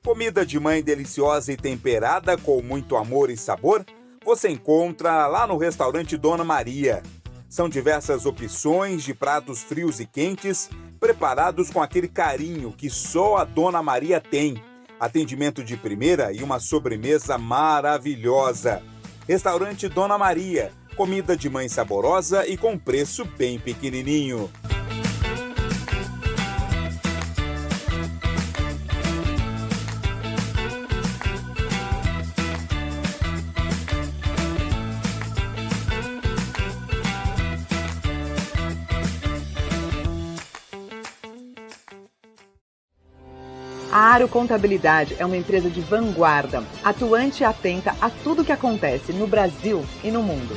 Comida de mãe deliciosa e temperada com muito amor e sabor, você encontra lá no restaurante Dona Maria. São diversas opções de pratos frios e quentes, preparados com aquele carinho que só a Dona Maria tem. Atendimento de primeira e uma sobremesa maravilhosa. Restaurante Dona Maria, comida de mãe saborosa e com preço bem pequenininho. A Aro Contabilidade é uma empresa de vanguarda, atuante e atenta a tudo o que acontece no Brasil e no mundo.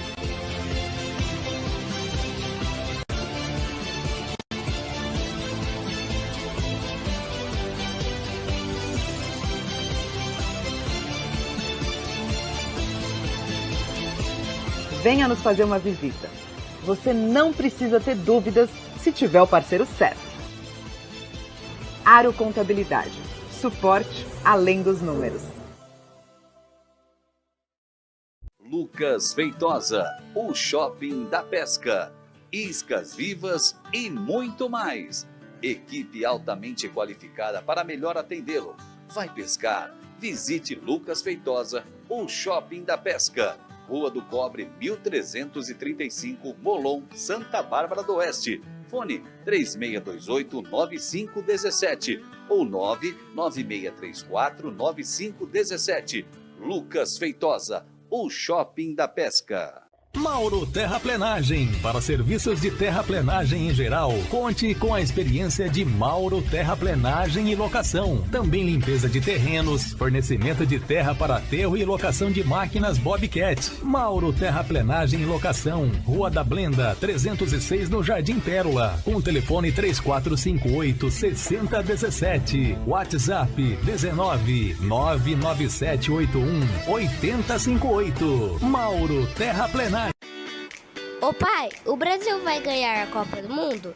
Venha nos fazer uma visita. Você não precisa ter dúvidas se tiver o parceiro certo. Aro Contabilidade. Suporte além dos números. Lucas Feitosa, o Shopping da Pesca. Iscas vivas e muito mais. Equipe altamente qualificada para melhor atendê-lo. Vai pescar? Visite Lucas Feitosa, o Shopping da Pesca. Rua do Cobre, 1335, Molon, Santa Bárbara do Oeste. Fone 3628-9517 ou 99634-9517. Lucas Feitosa, o Shopping da Pesca. Mauro Terraplenagem. Para serviços de terraplenagem em geral, conte com a experiência de Mauro Terraplenagem e Locação. Também limpeza de terrenos, fornecimento de terra para aterro e locação de máquinas Bobcat. Mauro Terraplenagem e Locação. Rua da Blenda, 306 no Jardim Pérola. Com o telefone 3458-6017. WhatsApp 19 99781 8058. Mauro Terraplenagem. Ô pai, o Brasil vai ganhar a Copa do Mundo?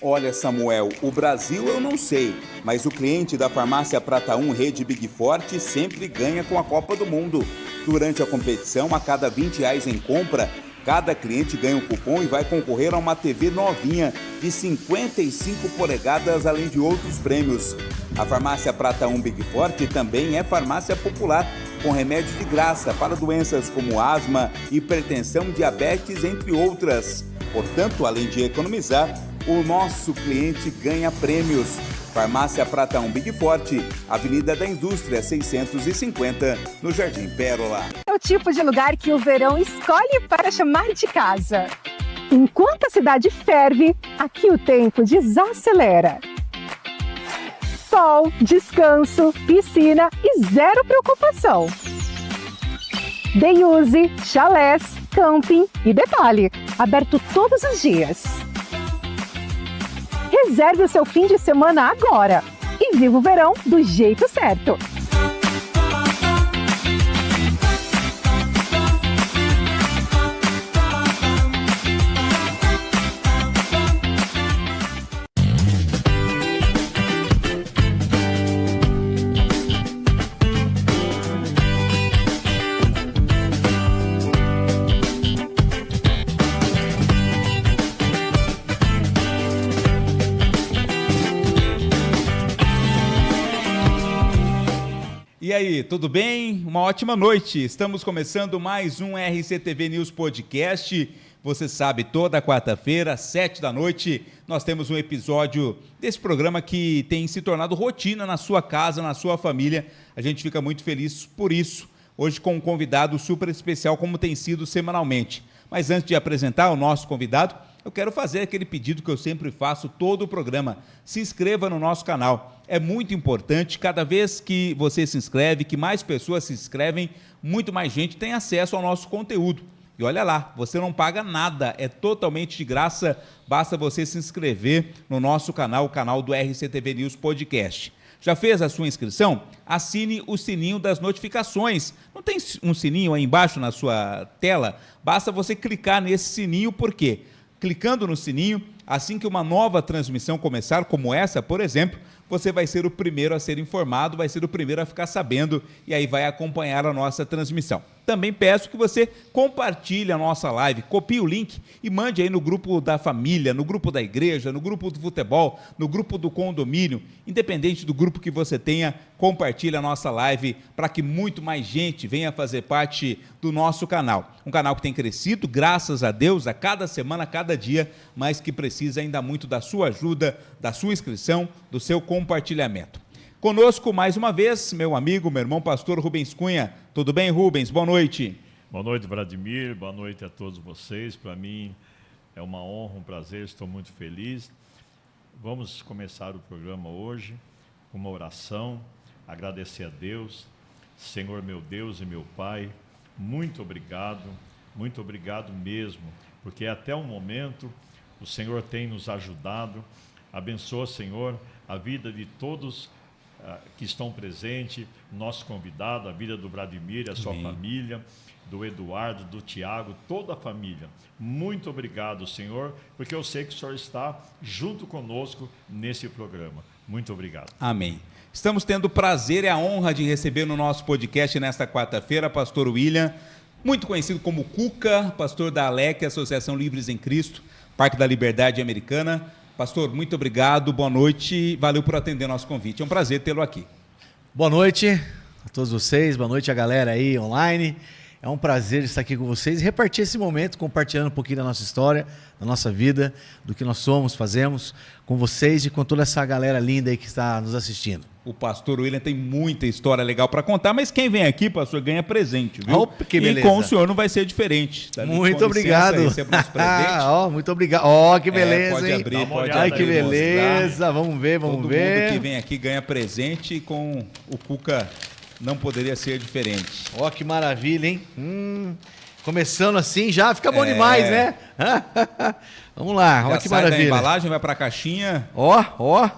Olha, Samuel, o Brasil eu não sei, mas o cliente da Farmácia Prata 1 Rede Big Forte sempre ganha com a Copa do Mundo. Durante a competição, a cada R$20 em compra, cada cliente ganha um cupom e vai concorrer a uma TV novinha de 55 polegadas, além de outros prêmios. A Farmácia Prata 1 Big Forte também é farmácia popular, com remédio de graça para doenças como asma, hipertensão, diabetes, entre outras. Portanto, além de economizar, o nosso cliente ganha prêmios. Farmácia Prata 1 Big Forte, Avenida da Indústria 650, no Jardim Pérola. É o tipo de lugar que o verão escolhe para chamar de casa. Enquanto a cidade ferve, aqui o tempo desacelera. Sol, descanso, piscina e zero preocupação. Day use, chalés, camping e detalhe, aberto todos os dias. Reserve o seu fim de semana agora e viva o verão do jeito certo. E aí, tudo bem? Uma ótima noite. Estamos começando mais um RCTV News Podcast. Você sabe, toda quarta-feira, às 7 da noite, nós temos um episódio desse programa que tem se tornado rotina na sua casa, na sua família. A gente fica muito feliz por isso. Hoje com um convidado super especial, como tem sido semanalmente. Mas antes de apresentar o nosso convidado, eu quero fazer aquele pedido que eu sempre faço todo o programa. Se inscreva no nosso canal. É muito importante, cada vez que você se inscreve, que mais pessoas se inscrevem, muito mais gente tem acesso ao nosso conteúdo. E olha lá, você não paga nada, é totalmente de graça, basta você se inscrever no nosso canal, o canal do RCTV News Podcast. Já fez a sua inscrição? Assine o sininho das notificações. Não tem um sininho aí embaixo na sua tela? Basta você clicar nesse sininho, por quê? Clicando no sininho, assim que uma nova transmissão começar, como essa, por exemplo, você vai ser o primeiro a ser informado, vai ser o primeiro a ficar sabendo e aí vai acompanhar a nossa transmissão. Também peço que você compartilhe a nossa live, copie o link e mande aí no grupo da família, no grupo da igreja, no grupo do futebol, no grupo do condomínio, independente do grupo que você tenha, compartilhe a nossa live para que muito mais gente venha fazer parte do nosso canal. Um canal que tem crescido, graças a Deus, a cada semana, a cada dia, mas que precisa ainda muito da sua ajuda, da sua inscrição, do seu compartilhamento. Conosco, mais uma vez, meu amigo, meu irmão, pastor Rubens Cunha. Tudo bem, Rubens? Boa noite. Boa noite, Vladimir. Boa noite a todos vocês. Para mim é uma honra, um prazer, estou muito feliz. Vamos começar o programa hoje com uma oração, agradecer a Deus. Senhor, meu Deus e meu Pai, muito obrigado mesmo, porque até o momento o Senhor tem nos ajudado. Abençoa, Senhor, a vida de todos que estão presentes, nosso convidado, a vida do Vladimir, a sua família, do Eduardo, do Tiago, toda a família. Muito obrigado, Senhor, porque eu sei que o Senhor está junto conosco nesse programa. Muito obrigado. Amém. Estamos tendo o prazer e a honra de receber no nosso podcast nesta quarta-feira, pastor William, muito conhecido como Cuca, pastor da ALEC, Associação Livres em Cristo, Parque da Liberdade Americana. Pastor, muito obrigado, boa noite, valeu por atender nosso convite, é um prazer tê-lo aqui. Boa noite a todos vocês, boa noite a galera aí online, é um prazer estar aqui com vocês e repartir esse momento, compartilhando um pouquinho da nossa história, da nossa vida, do que nós somos, fazemos com vocês e com toda essa galera linda aí que está nos assistindo. O pastor William tem muita história legal para contar, mas quem vem aqui, pastor, ganha presente, viu? Opa, que beleza. E com o senhor não vai ser diferente. Tá? Muito obrigado. Muito obrigado. Ó, que beleza, pode hein? Abrir, pode Ai, abrir, que beleza. Mostrar. Vamos ver. Todo mundo que vem aqui ganha presente e com o Cuca não poderia ser diferente. Ó, que maravilha, hein? Começando assim já fica bom demais, né? Vamos lá, ó, que maravilha. Da embalagem, vai para a caixinha. Ó.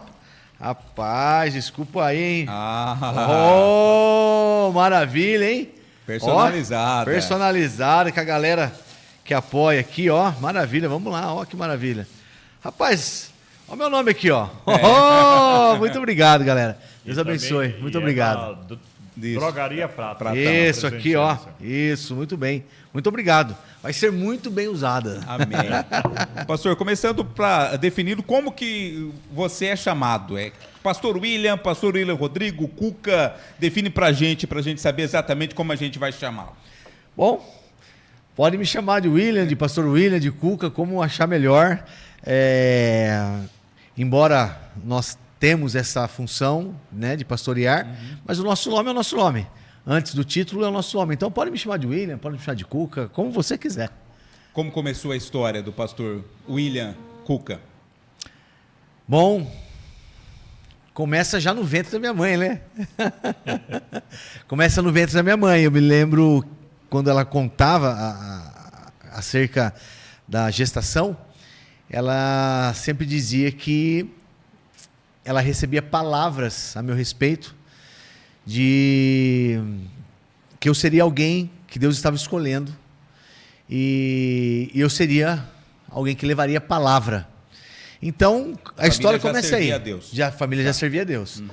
Rapaz, desculpa aí, hein? Maravilha, hein? Personalizada. Personalizada, com a galera que apoia aqui, ó. Maravilha, vamos lá, ó, que maravilha. Rapaz, ó meu nome aqui, ó. Muito obrigado, galera. Deus abençoe, muito obrigado. Drogaria Prata. Isso aqui, ó. Isso, muito bem. Muito obrigado. Vai ser muito bem usada. Amém. Pastor, começando para definir como que você é chamado. É Pastor William Rodrigo, Cuca, define pra gente saber exatamente como a gente vai chamá-lo. Bom, pode me chamar de William, de Pastor William, de Cuca, como achar melhor. Embora nós temos essa função, né, de pastorear, mas o nosso nome é o nosso nome. Antes do título é o nosso nome. Então pode me chamar de William, pode me chamar de Cuca, como você quiser. Como começou a história do pastor William Cuca? Bom, começa já no ventre da minha mãe, né? Começa no ventre da minha mãe. Eu me lembro quando ela contava acerca da gestação, ela sempre dizia que ela recebia palavras a meu respeito de que eu seria alguém que Deus estava escolhendo e eu seria alguém que levaria a palavra. Então, a história começa aí. A família já servia a Deus.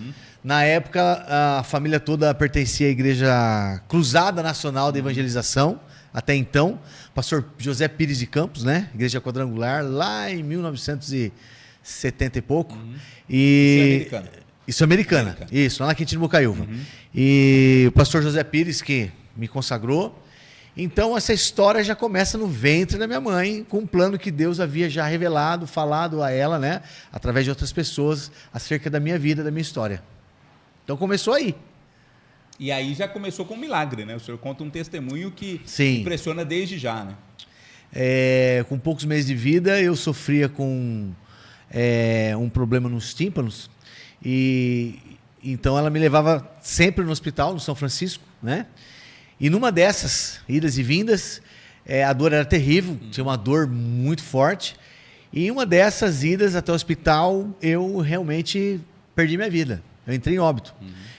Na época, a família toda pertencia à Igreja Cruzada Nacional de Evangelização, até então, pastor José Pires de Campos, né? Igreja Quadrangular, lá em 1970 e pouco. Isso é americana. Isso, lá na Quintino Bocaiúva. E o pastor José Pires, que me consagrou. Então, essa história já começa no ventre da minha mãe, com um plano que Deus havia já revelado, falado a ela, né? Através de outras pessoas, acerca da minha vida, da minha história. Então, começou aí. E aí já começou com um milagre, né? O senhor conta um testemunho que Sim. impressiona desde já, né? Com poucos meses de vida, eu sofria com um problema nos tímpanos. E então ela me levava sempre no hospital, no São Francisco, né? E numa dessas idas e vindas, a dor era terrível, tinha uma dor muito forte. E em uma dessas idas até o hospital, eu realmente perdi minha vida. Eu entrei em óbito.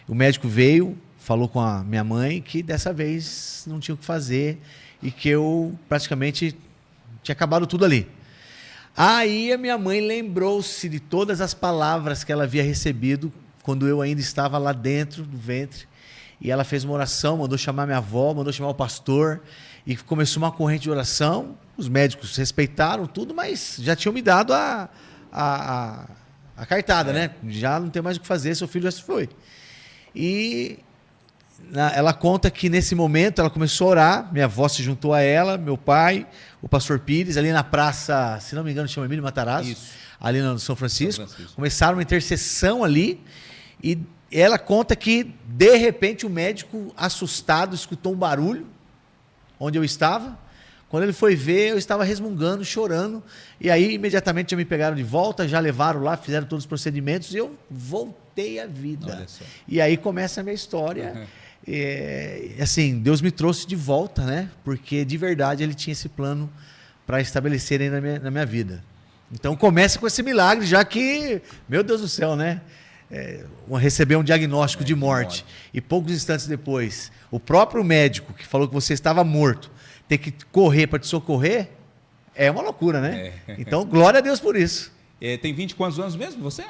O médico veio, falou com a minha mãe que dessa vez não tinha o que fazer e que eu praticamente tinha acabado tudo ali. Aí a minha mãe lembrou-se de todas as palavras que ela havia recebido quando eu ainda estava lá dentro do ventre. E ela fez uma oração, mandou chamar minha avó, mandou chamar o pastor. E começou uma corrente de oração. Os médicos respeitaram tudo, mas já tinham me dado a cartada, né? Já não tem mais o que fazer, seu filho já se foi. E ela conta que nesse momento ela começou a orar, minha avó se juntou a ela, meu pai, o pastor Pires, ali na praça, se não me engano, chama Emílio Matarazzo, ali no São Francisco. Começaram uma intercessão ali e ela conta que, de repente, o médico, assustado, escutou um barulho onde eu estava. Quando ele foi ver, eu estava resmungando, chorando, e aí imediatamente já me pegaram de volta, já levaram lá, fizeram todos os procedimentos e eu voltei à vida. E aí começa a minha história. Assim, Deus me trouxe de volta, né? Porque de verdade ele tinha esse plano para estabelecer aí na minha vida. Então começa com esse milagre, já que, meu Deus do céu, né? Receber um diagnóstico de morte e poucos instantes depois, o próprio médico que falou que você estava morto, ter que correr para te socorrer, é uma loucura, né? Então, glória a Deus por isso. Tem 20 e quantos anos mesmo, você?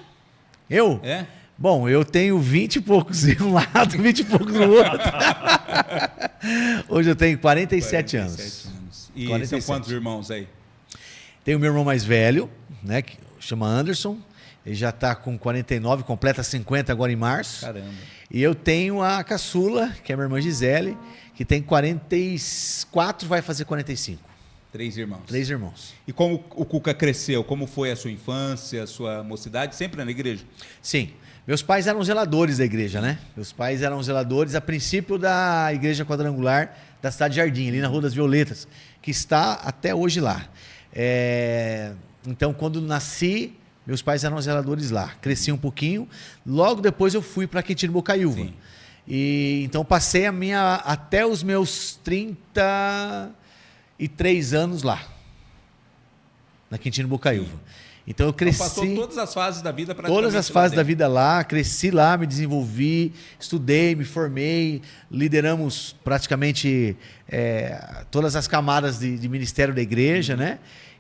Eu? Bom, eu tenho 20 e poucos de um lado, 20 e poucos do outro. Hoje eu tenho 47 anos. E 47. são quantos irmãos aí? Tenho o meu irmão mais velho, né, que chama Anderson. Ele já está com 49, completa 50 agora em março. Caramba. E eu tenho a caçula, que é minha irmã Gisele, que tem 44, vai fazer 45. 3 irmãos. 3 irmãos. E como o Cuca cresceu? Como foi a sua infância, a sua mocidade? Sempre na igreja? Sim. Meus pais eram zeladores da igreja, né? Meus pais eram zeladores, a princípio, da igreja quadrangular da cidade de Jardim, ali na Rua das Violetas, que está até hoje lá. Então, quando nasci, meus pais eram zeladores lá. Cresci um pouquinho. Logo depois eu fui para Quintino Bocaiúva. Sim. E então passei até os meus 33 anos lá, na Quintino Bocaiúva. Então eu cresci. Então passou todas as fases da vida praticamente. Todas as fases da vida lá, cresci lá, me desenvolvi, estudei, me formei, lideramos praticamente todas as camadas de ministério da igreja, né?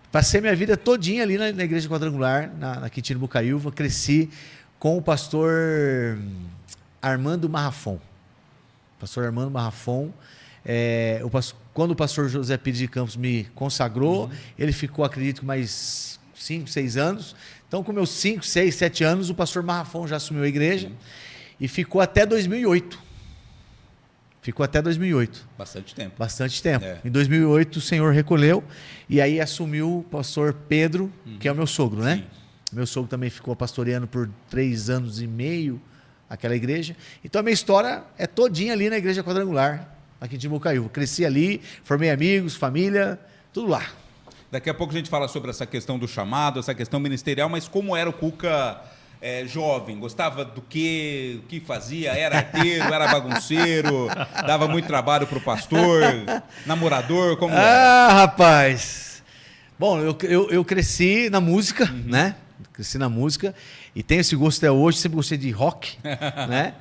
Passei minha vida todinha ali na igreja quadrangular, na Quintino Bocaiúva, cresci com o pastor Armando Marrafon. Pastor Armando Marrafon. Quando o pastor José Pires de Campos me consagrou, ele ficou, acredito, mais 5, 6 anos. Então, com meus 5, 6, 7 anos, o pastor Marrafon já assumiu a igreja e ficou até 2008. Ficou até 2008. Bastante tempo. Bastante tempo. Em 2008, o Senhor recolheu e aí assumiu o pastor Pedro, que é o meu sogro, né? Meu sogro também ficou pastoreando por 3 anos e meio aquela igreja. Então, a minha história é todinha ali na igreja quadrangular, aqui de Bocaiúva. Cresci ali, formei amigos, família, tudo lá. Daqui a pouco a gente fala sobre essa questão do chamado, essa questão ministerial, mas como era o Cuca jovem? Gostava do que fazia? Era arteiro, era bagunceiro, dava muito trabalho para o pastor, namorador, como era? Rapaz! Bom, eu cresci na música, né? Cresci na música e tenho esse gosto até hoje, sempre gostei de rock, né?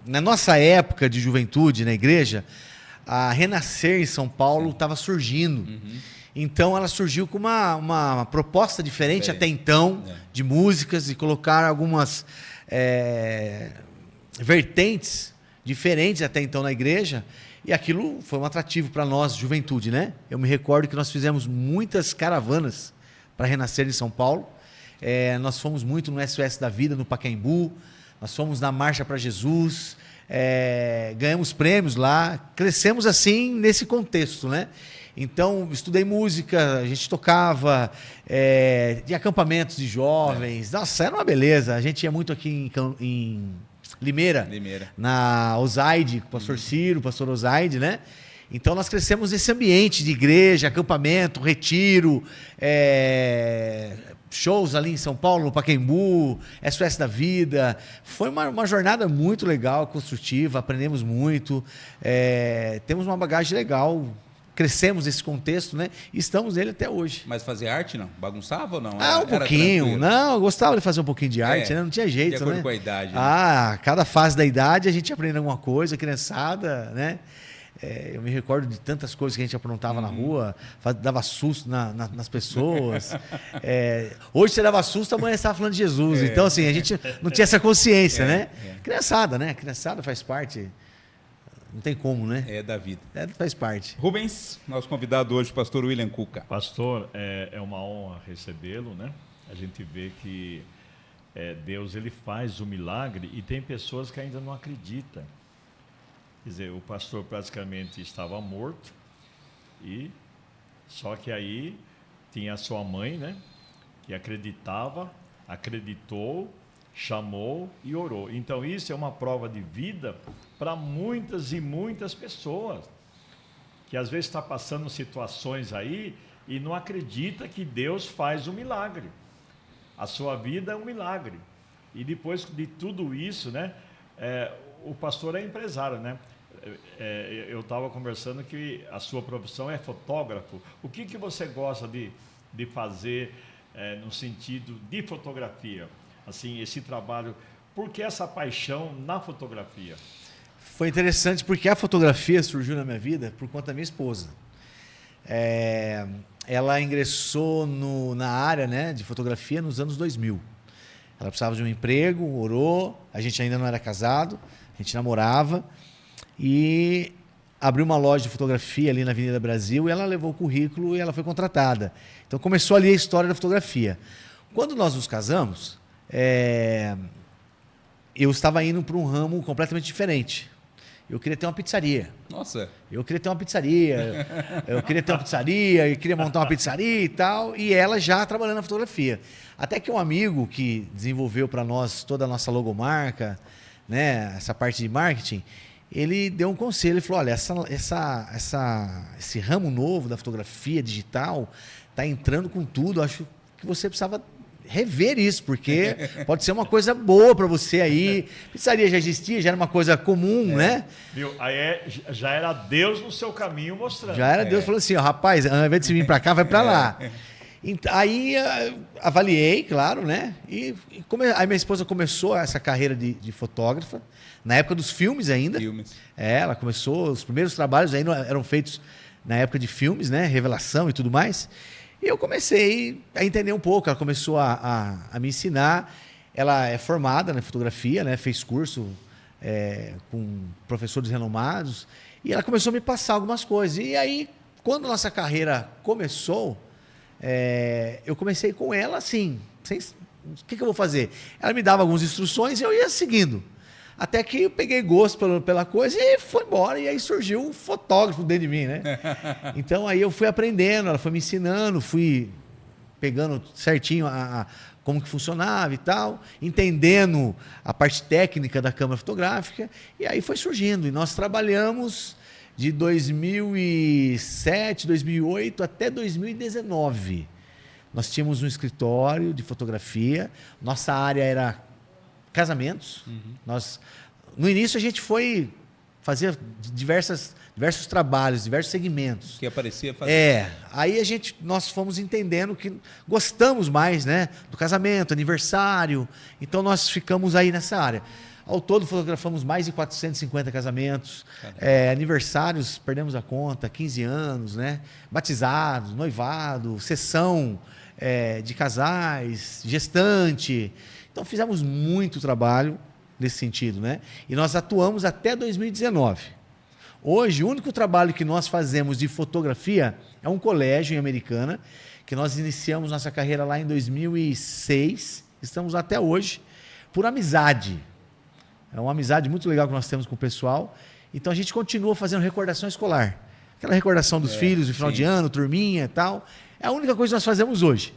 Na nossa época de juventude na igreja, a Renascer em São Paulo estava surgindo. Então ela surgiu com uma proposta diferente até então, de músicas, e colocar algumas vertentes diferentes até então na igreja, e aquilo foi um atrativo para nós, juventude, né? Eu me recordo que nós fizemos muitas caravanas para Renascer em São Paulo. Nós fomos muito no SOS da Vida, no Pacaembu, nós fomos na Marcha para Jesus, ganhamos prêmios lá, crescemos assim nesse contexto, né? Então, estudei música, a gente tocava, de acampamentos de jovens, nossa, era uma beleza. A gente ia muito aqui em Limeira, na Osaide, com o pastor Ciro, o pastor Osaide, né? Então, nós crescemos nesse ambiente de igreja, acampamento, retiro, shows ali em São Paulo, no Pacaembu, SOS da Vida. Foi uma jornada muito legal, construtiva, aprendemos muito, temos uma bagagem legal, crescemos nesse contexto, né? E estamos nele até hoje. Mas fazer arte não? Bagunçava ou não? Um pouquinho. Não, eu gostava de fazer um pouquinho de arte, né? Não tinha jeito, né? De acordo com a idade. Né? Cada fase da idade a gente aprende alguma coisa, criançada, né? Eu me recordo de tantas coisas que a gente aprontava na rua, dava susto nas pessoas. Hoje você dava susto, amanhã você estava falando de Jesus. Então, assim, a gente não tinha essa consciência, né? Criançada, né? Criançada faz parte. Não tem como, né? É da vida. Faz parte. Rubens, nosso convidado hoje, pastor William Cuca. Pastor, é uma honra recebê-lo, né? A gente vê que Deus ele faz o milagre e tem pessoas que ainda não acreditam. Quer dizer, o pastor praticamente estava morto, e só que aí tinha a sua mãe, né, que acreditava, acreditou, chamou e orou. Então isso é uma prova de vida para muitas e muitas pessoas, que às vezes está passando situações aí e não acredita que Deus faz o milagre. A sua vida é um milagre. E depois de tudo isso, né, o pastor é empresário, né? Eu estava conversando que a sua profissão é fotógrafo. O que você gosta de fazer no sentido de fotografia? Assim, esse trabalho, por que essa paixão na fotografia? Foi interessante porque a fotografia surgiu na minha vida por conta da minha esposa. Ela ingressou na área, né, de fotografia nos anos 2000. Ela precisava de um emprego, orou, a gente ainda não era casado, a gente namorava, e abriu uma loja de fotografia ali na Avenida Brasil, e ela levou o currículo e ela foi contratada. Então começou ali a história da fotografia. Quando nós nos casamos, eu estava indo para um ramo completamente diferente. Eu queria ter uma pizzaria. Nossa! Eu queria ter uma pizzaria, eu queria montar uma pizzaria e tal, e ela já trabalhando na fotografia. Até que um amigo que desenvolveu para nós toda a nossa logomarca, né, essa parte de marketing, ele deu um conselho, ele falou, olha, esse ramo novo da fotografia digital está entrando com tudo, acho que você precisava rever isso, porque pode ser uma coisa boa para você aí. Pizzaria já existia, já era uma coisa comum, né? Viu? Aí já era Deus no seu caminho mostrando. Já era Deus, falou assim, ó, rapaz, ao invés de você vir para cá, vai para lá. Aí avaliei, claro, né? Aí minha esposa começou essa carreira de fotógrafa, na época dos filmes ainda. Ela começou, os primeiros trabalhos ainda eram feitos na época de filmes, né? Revelação e tudo mais. E eu comecei a entender um pouco, ela começou a me ensinar. Ela é formada na fotografia, né? Fez curso com professores renomados, e ela começou a me passar algumas coisas. E aí, quando a nossa carreira começou, eu comecei com ela assim, o que eu vou fazer? Ela me dava algumas instruções e eu ia seguindo. Até que eu peguei gosto pela coisa e foi embora. E aí surgiu um fotógrafo dentro de mim, né? Então aí eu fui aprendendo, ela foi me ensinando, fui pegando certinho como que funcionava e tal, entendendo a parte técnica da câmera fotográfica. E aí foi surgindo. E nós trabalhamos de 2007, 2008 até 2019. Nós tínhamos um escritório de fotografia, nossa área era casamentos. No início a gente foi fazer diversos trabalhos, diversos segmentos. Que aparecia fazer. Aí nós fomos entendendo que gostamos mais, né, do casamento, aniversário. Então nós ficamos aí nessa área. Ao todo fotografamos mais de 450 casamentos, aniversários, perdemos a conta, 15 anos, né, batizados, noivado, sessão de casais, gestante. Então fizemos muito trabalho nesse sentido, né? E nós atuamos até 2019. Hoje, o único trabalho que nós fazemos de fotografia é um colégio em Americana, que nós iniciamos nossa carreira lá em 2006, estamos até hoje, por amizade. É uma amizade muito legal que nós temos com o pessoal. Então a gente continua fazendo recordação escolar. Aquela recordação dos filhos, no final de ano, turminha e tal. É a única coisa que nós fazemos hoje.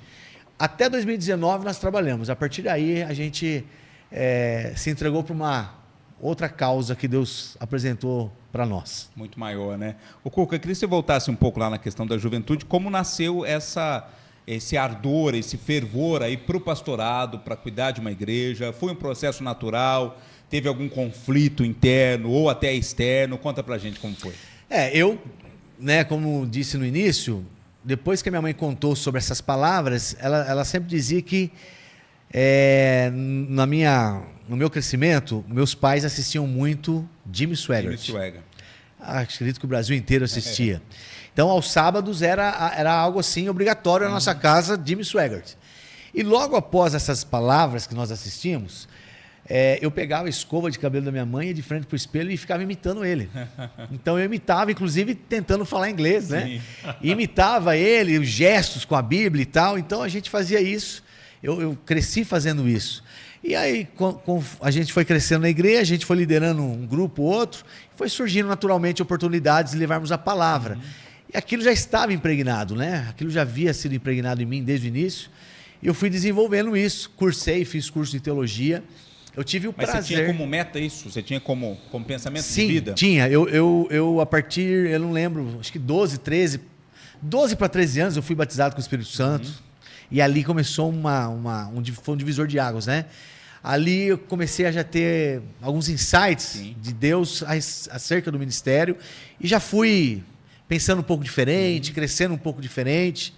Até 2019 nós trabalhamos. A partir daí a gente se entregou para uma outra causa que Deus apresentou para nós. Muito maior, né? O Cuca, eu queria que você voltasse um pouco lá na questão da juventude. Como nasceu esse ardor, esse fervor aí para o pastorado, para cuidar de uma igreja? Foi um processo natural? Teve algum conflito interno ou até externo? Conta pra gente como foi. Eu, né, como disse no início, depois que a minha mãe contou sobre essas palavras, ela sempre dizia que no meu crescimento, meus pais assistiam muito Jimmy Swaggart. acredito que o Brasil inteiro assistia. Então, aos sábados era algo assim obrigatório na nossa casa, Jimmy Swaggart. E logo após essas palavras que nós assistimos, eu pegava a escova de cabelo da minha mãe, ia de frente para o espelho e ficava imitando ele. Então eu imitava, inclusive tentando falar inglês, né? Imitava ele, os gestos com a Bíblia e tal. Então a gente fazia isso. Eu cresci fazendo isso. E aí a gente foi crescendo na igreja, a gente foi liderando um grupo, outro, foi surgindo naturalmente oportunidades de levarmos a palavra. E aquilo já estava impregnado, né? Aquilo já havia sido impregnado em mim desde o início. E eu fui desenvolvendo isso, cursei, fiz curso de teologia. Eu tive o prazer... Mas você tinha como meta isso? Você tinha como pensamento de vida? Sim, tinha. Eu a partir, eu não lembro, acho que 12 para 13 anos eu fui batizado com o Espírito Santo. E ali começou foi um divisor de águas, né? Ali eu comecei a já ter alguns insights de Deus acerca do ministério. E já fui pensando um pouco diferente, crescendo um pouco diferente.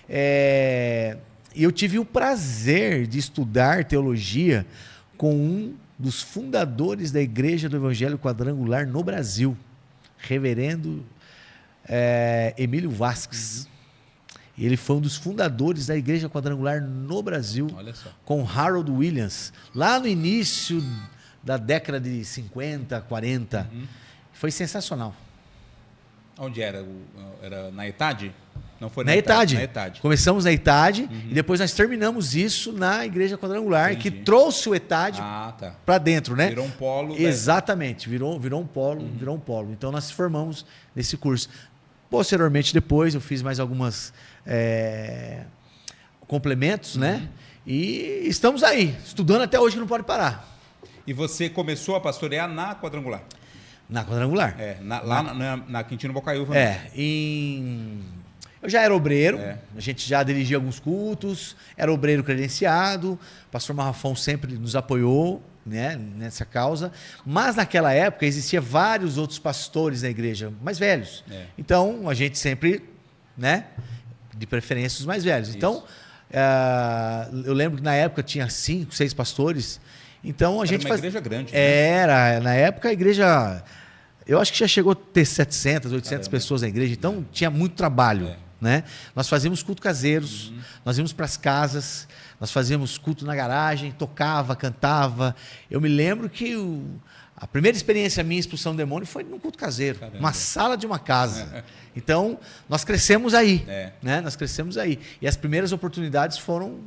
E eu tive o prazer de estudar teologia com um dos fundadores da Igreja do Evangelho Quadrangular no Brasil, reverendo Emílio Vasques. Ele foi um dos fundadores da Igreja Quadrangular no Brasil, com Harold Williams, lá no início da década de 50, 40. Foi sensacional. Onde era? Era na ETAD? Não foi na ETAD. Na ETAD. Começamos na ETAD e depois nós terminamos isso na Igreja Quadrangular, que trouxe o ETAD para dentro, né? Virou um polo. Exatamente, virou um polo, virou um polo. Então nós formamos nesse curso. Posteriormente, depois, eu fiz mais algumas complementos, né? E estamos aí, estudando até hoje, que não pode parar. E você começou a pastorear na Quadrangular? Na Quadrangular. Lá na Quintino Bocaiúva. Eu já era obreiro, a gente já dirigia alguns cultos, era obreiro credenciado, o pastor Marrafão sempre nos apoiou, né, nessa causa, mas naquela época existia vários outros pastores na igreja, mais velhos. Então, a gente sempre, né, de preferência os mais velhos. Isso. Então, eu lembro que na época tinha 5, 6 pastores, então a gente uma igreja grande. Né? Era, na época a igreja, eu acho que já chegou a ter 700, 800 pessoas na igreja, então tinha muito trabalho. Né? Nós fazíamos culto caseiros, nós íamos para as casas, nós fazíamos culto na garagem, tocava, cantava. Eu me lembro que a primeira experiência minha em expulsão do demônio foi num culto caseiro, uma sala de uma casa. Então, nós crescemos aí, né? Nós crescemos aí. E as primeiras oportunidades foram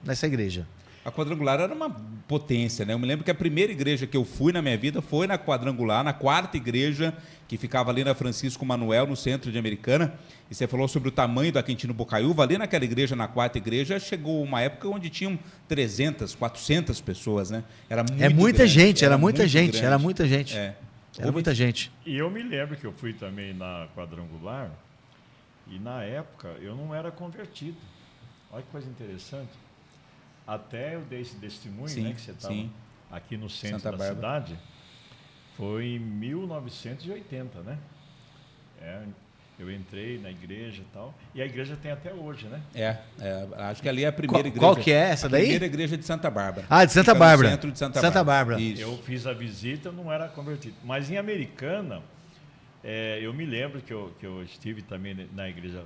nessa igreja. A Quadrangular era uma potência, né? Eu me lembro que a primeira igreja que eu fui na minha vida foi na Quadrangular, na 4ª igreja, que ficava ali na Francisco Manuel, no centro de Americana. E você falou sobre o tamanho da Quintino Bocaiúva. Ali naquela igreja, na 4ª igreja, chegou uma época onde tinham 300, 400 pessoas, né? Era muita gente, era muita gente. Era muita gente. E eu me lembro que eu fui também na Quadrangular e na época eu não era convertido. Olha que coisa interessante. Até eu dei esse testemunho, né, que você estava aqui no centro Santa da cidade, foi em 1980, né? Eu entrei na igreja e tal, e a igreja tem até hoje, né? Acho que ali é a primeira igreja. Qual que é essa daí? A primeira igreja de Santa Bárbara. De Santa Bárbara. No centro de Santa Bárbara. Isso. Eu fiz a visita, não era convertido. Mas em Americana, eu me lembro que eu estive também na igreja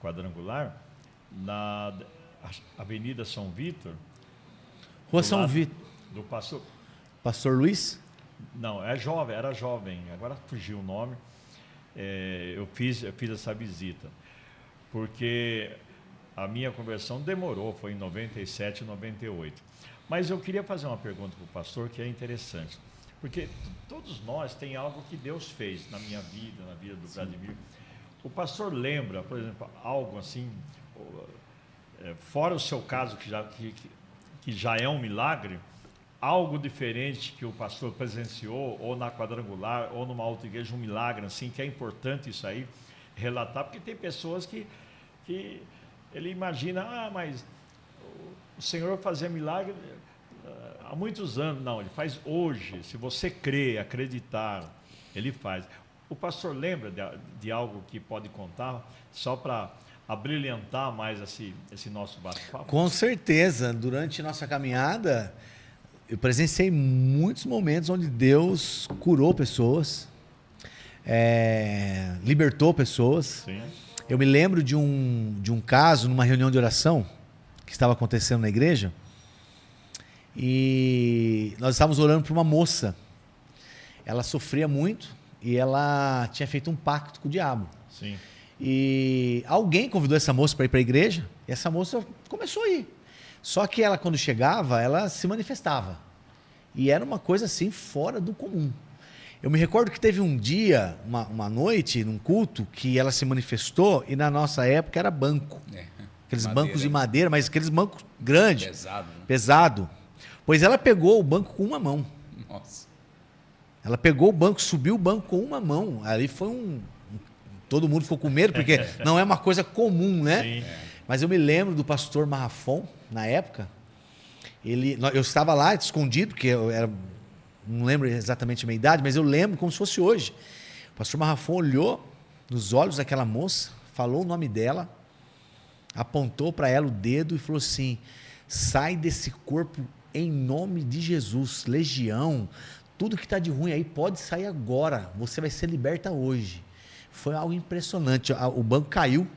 Quadrangular, na Avenida São Vítor. Rua São Vítor. Do pastor. Pastor Luiz? Não, era jovem, agora fugiu o nome. Eu fiz essa visita, porque a minha conversão demorou, foi em 97, 98. Mas eu queria fazer uma pergunta para o pastor que é interessante, porque todos nós tem algo que Deus fez na minha vida, na vida do Vladimir. O pastor lembra, por exemplo, algo assim, fora o seu caso, que já é um milagre, algo diferente que o pastor presenciou, ou na Quadrangular, ou numa outra igreja, um milagre, assim, que é importante isso aí, relatar, porque tem pessoas que ele imagina, mas o Senhor fazia milagre há muitos anos. Não, ele faz hoje. Se você crer, acreditar, ele faz. O pastor lembra de algo que pode contar, só para abrilhantar mais esse nosso bate-papo? Com certeza. Durante nossa caminhada, eu presenciei muitos momentos onde Deus curou pessoas. libertou pessoas. Sim. Eu me lembro de um caso, numa reunião de oração, que estava acontecendo na igreja, e nós estávamos orando por uma moça. Ela sofria muito e ela tinha feito um pacto com o diabo. Sim. E alguém convidou essa moça para ir para a igreja, e essa moça começou a ir. Só que ela, quando chegava, ela se manifestava. E era uma coisa assim, fora do comum. Eu me recordo que teve um dia, uma noite, num culto, que ela se manifestou, e na nossa época era banco. Aqueles bancos de madeira, mas aqueles bancos grandes. Pesado, né? Pesado. Pois ela pegou o banco com uma mão. Nossa. Ela pegou o banco, subiu o banco com uma mão. Ali foi todo mundo ficou com medo, porque não é uma coisa comum, né? Sim. Mas eu me lembro do pastor Marrafon, na época. Eu estava lá escondido, porque não lembro exatamente a minha idade, mas eu lembro como se fosse hoje. O pastor Marrafon olhou nos olhos daquela moça, falou o nome dela, apontou para ela o dedo e falou assim: sai desse corpo em nome de Jesus, legião, tudo que está de ruim aí pode sair agora, você vai ser liberta hoje. Foi algo impressionante, o banco caiu,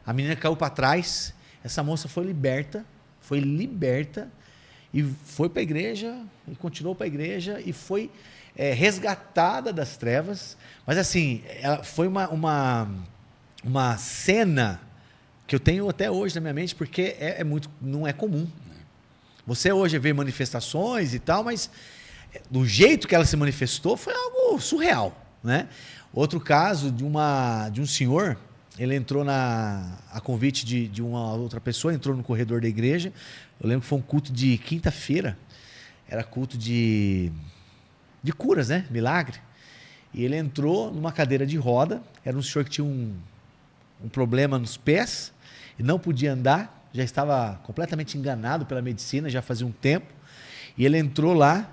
a menina caiu para trás, essa moça foi liberta e foi para a igreja, e continuou para a igreja, e foi resgatada das trevas. Mas assim, foi uma cena que eu tenho até hoje na minha mente, porque não é comum. Você hoje vê manifestações e tal, mas do jeito que ela se manifestou foi algo surreal, né? Outro caso de um senhor, ele entrou a convite de uma outra pessoa, entrou no corredor da igreja. Eu lembro que foi um culto de quinta-feira, era culto de curas, né? Milagre. E ele entrou numa cadeira de roda, era um senhor que tinha um problema nos pés, e não podia andar, já estava completamente enganado pela medicina, já fazia um tempo. E ele entrou lá,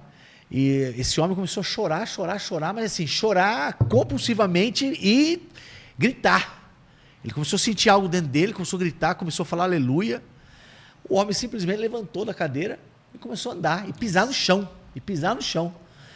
e esse homem começou a chorar, mas assim, chorar compulsivamente e gritar. Ele começou a sentir algo dentro dele, começou a gritar, começou a falar aleluia. O homem simplesmente levantou da cadeira e começou a andar, e pisar no chão.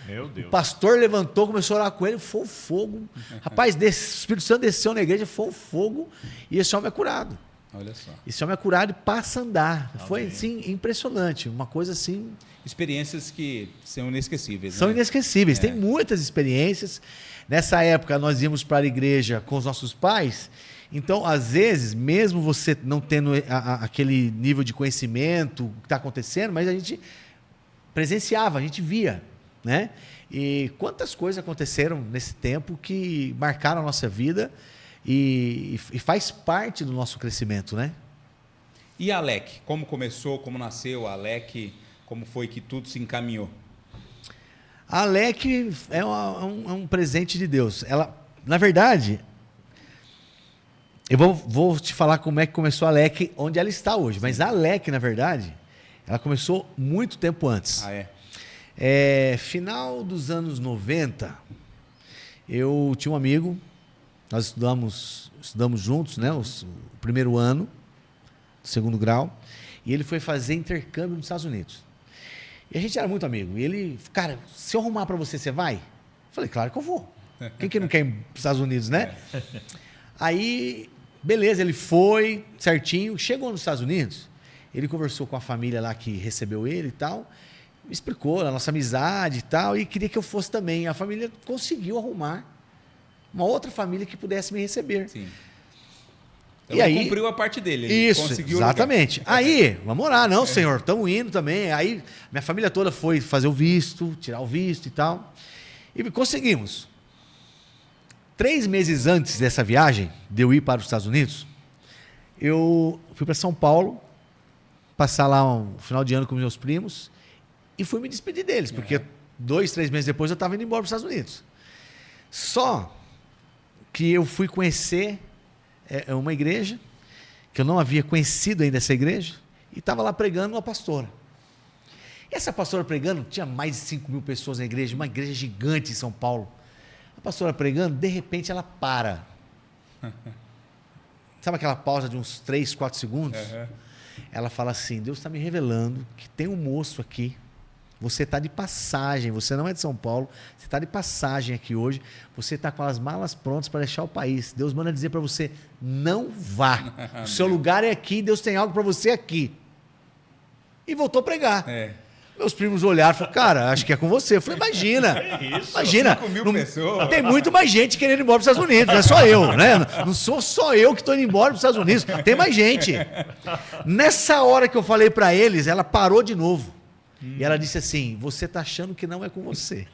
Meu Deus. O pastor levantou, começou a orar com ele, foi o fogo. Rapaz, o Espírito Santo desceu na igreja, foi o fogo, e esse homem é curado. Olha só. Esse homem é curado e passa a andar. Amém. Foi, assim, impressionante. Uma coisa assim... Experiências que são inesquecíveis. São né? inesquecíveis. Tem muitas experiências. Nessa época, nós íamos para a igreja com os nossos pais. Então, às vezes, mesmo você não tendo aquele nível de conhecimento que está acontecendo, mas a gente presenciava, a gente via, né? E quantas coisas aconteceram nesse tempo que marcaram a nossa vida e faz parte do nosso crescimento, né? E a Alec? Como começou, como nasceu a Alec? Como foi que tudo se encaminhou? A Alec é um presente de Deus. Ela, na verdade, eu vou te falar como é que começou a Alec, onde ela está hoje. Mas a Alec, na verdade, ela começou muito tempo antes. Ah, é? Final dos anos 90, eu tinha um amigo, nós estudamos juntos, né, o primeiro ano, segundo grau, e ele foi fazer intercâmbio nos Estados Unidos. E a gente era muito amigo. E ele, cara, se eu arrumar para você, você vai? Eu falei, claro que eu vou. Quem que não quer ir para os Estados Unidos, né? Aí, beleza, ele foi certinho. Chegou nos Estados Unidos, ele conversou com a família lá que recebeu ele e tal, me explicou a nossa amizade e tal, e queria que eu fosse também. A família conseguiu arrumar uma outra família que pudesse me receber. Sim. Então E aí, cumpriu a parte dele. Ele isso, conseguiu exatamente. Aí, vamos orar, não, senhor, estamos indo também. Aí, minha família toda foi fazer o visto, tirar o visto e tal. E conseguimos. 3 meses antes dessa viagem, de eu ir para os Estados Unidos, eu fui para São Paulo, passar lá um final de ano com meus primos, e fui me despedir deles, porque 2, 3 meses depois eu estava indo embora para os Estados Unidos. Só que eu fui conhecer uma igreja, que eu não havia conhecido ainda essa igreja, e estava lá pregando uma pastora. E essa pastora pregando, tinha mais de 5 mil pessoas na igreja, uma igreja gigante em São Paulo. A pastora pregando, de repente ela para. Sabe aquela pausa de uns 3, 4 segundos? Ela fala assim, Deus está me revelando que tem um moço aqui, você está de passagem, você não é de São Paulo, você está de passagem aqui hoje, você está com as malas prontas para deixar o país. Deus manda dizer para você, não vá. O seu lugar é aqui, Deus tem algo para você aqui. E voltou a pregar. Meus primos olharam e falaram, cara, acho que é com você. Eu falei, imagina. Imagina. 5.000 pessoas. Tem muito mais gente querendo ir embora para os Estados Unidos, não é só eu, né? Não sou só eu que estou indo embora para os Estados Unidos. Tem mais gente. Nessa hora que eu falei para eles, ela parou de novo. E ela disse assim, você está achando que não é com você.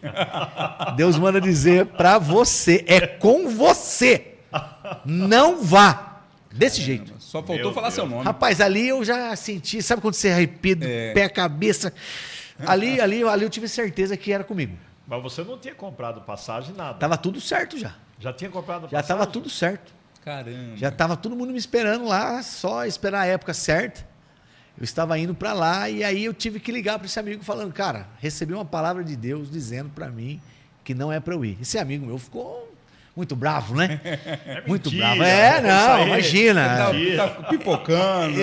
Deus manda dizer para você, é com você. Não vá. Desse jeito. Só faltou falar seu nome. Rapaz, ali eu já senti, sabe quando você arrepia do pé, cabeça? Ali eu tive certeza que era comigo. Mas você não tinha comprado passagem, nada. Tava tudo certo já. Já tinha comprado passagem? Já tava tudo certo. Caramba. Já tava todo mundo me esperando lá, só esperar a época certa. Eu estava indo para lá e aí eu tive que ligar para esse amigo falando, cara, recebi uma palavra de Deus dizendo para mim que não é para eu ir. Esse amigo meu ficou muito bravo, né? Muito bravo. Não, imagina. Tá pipocando.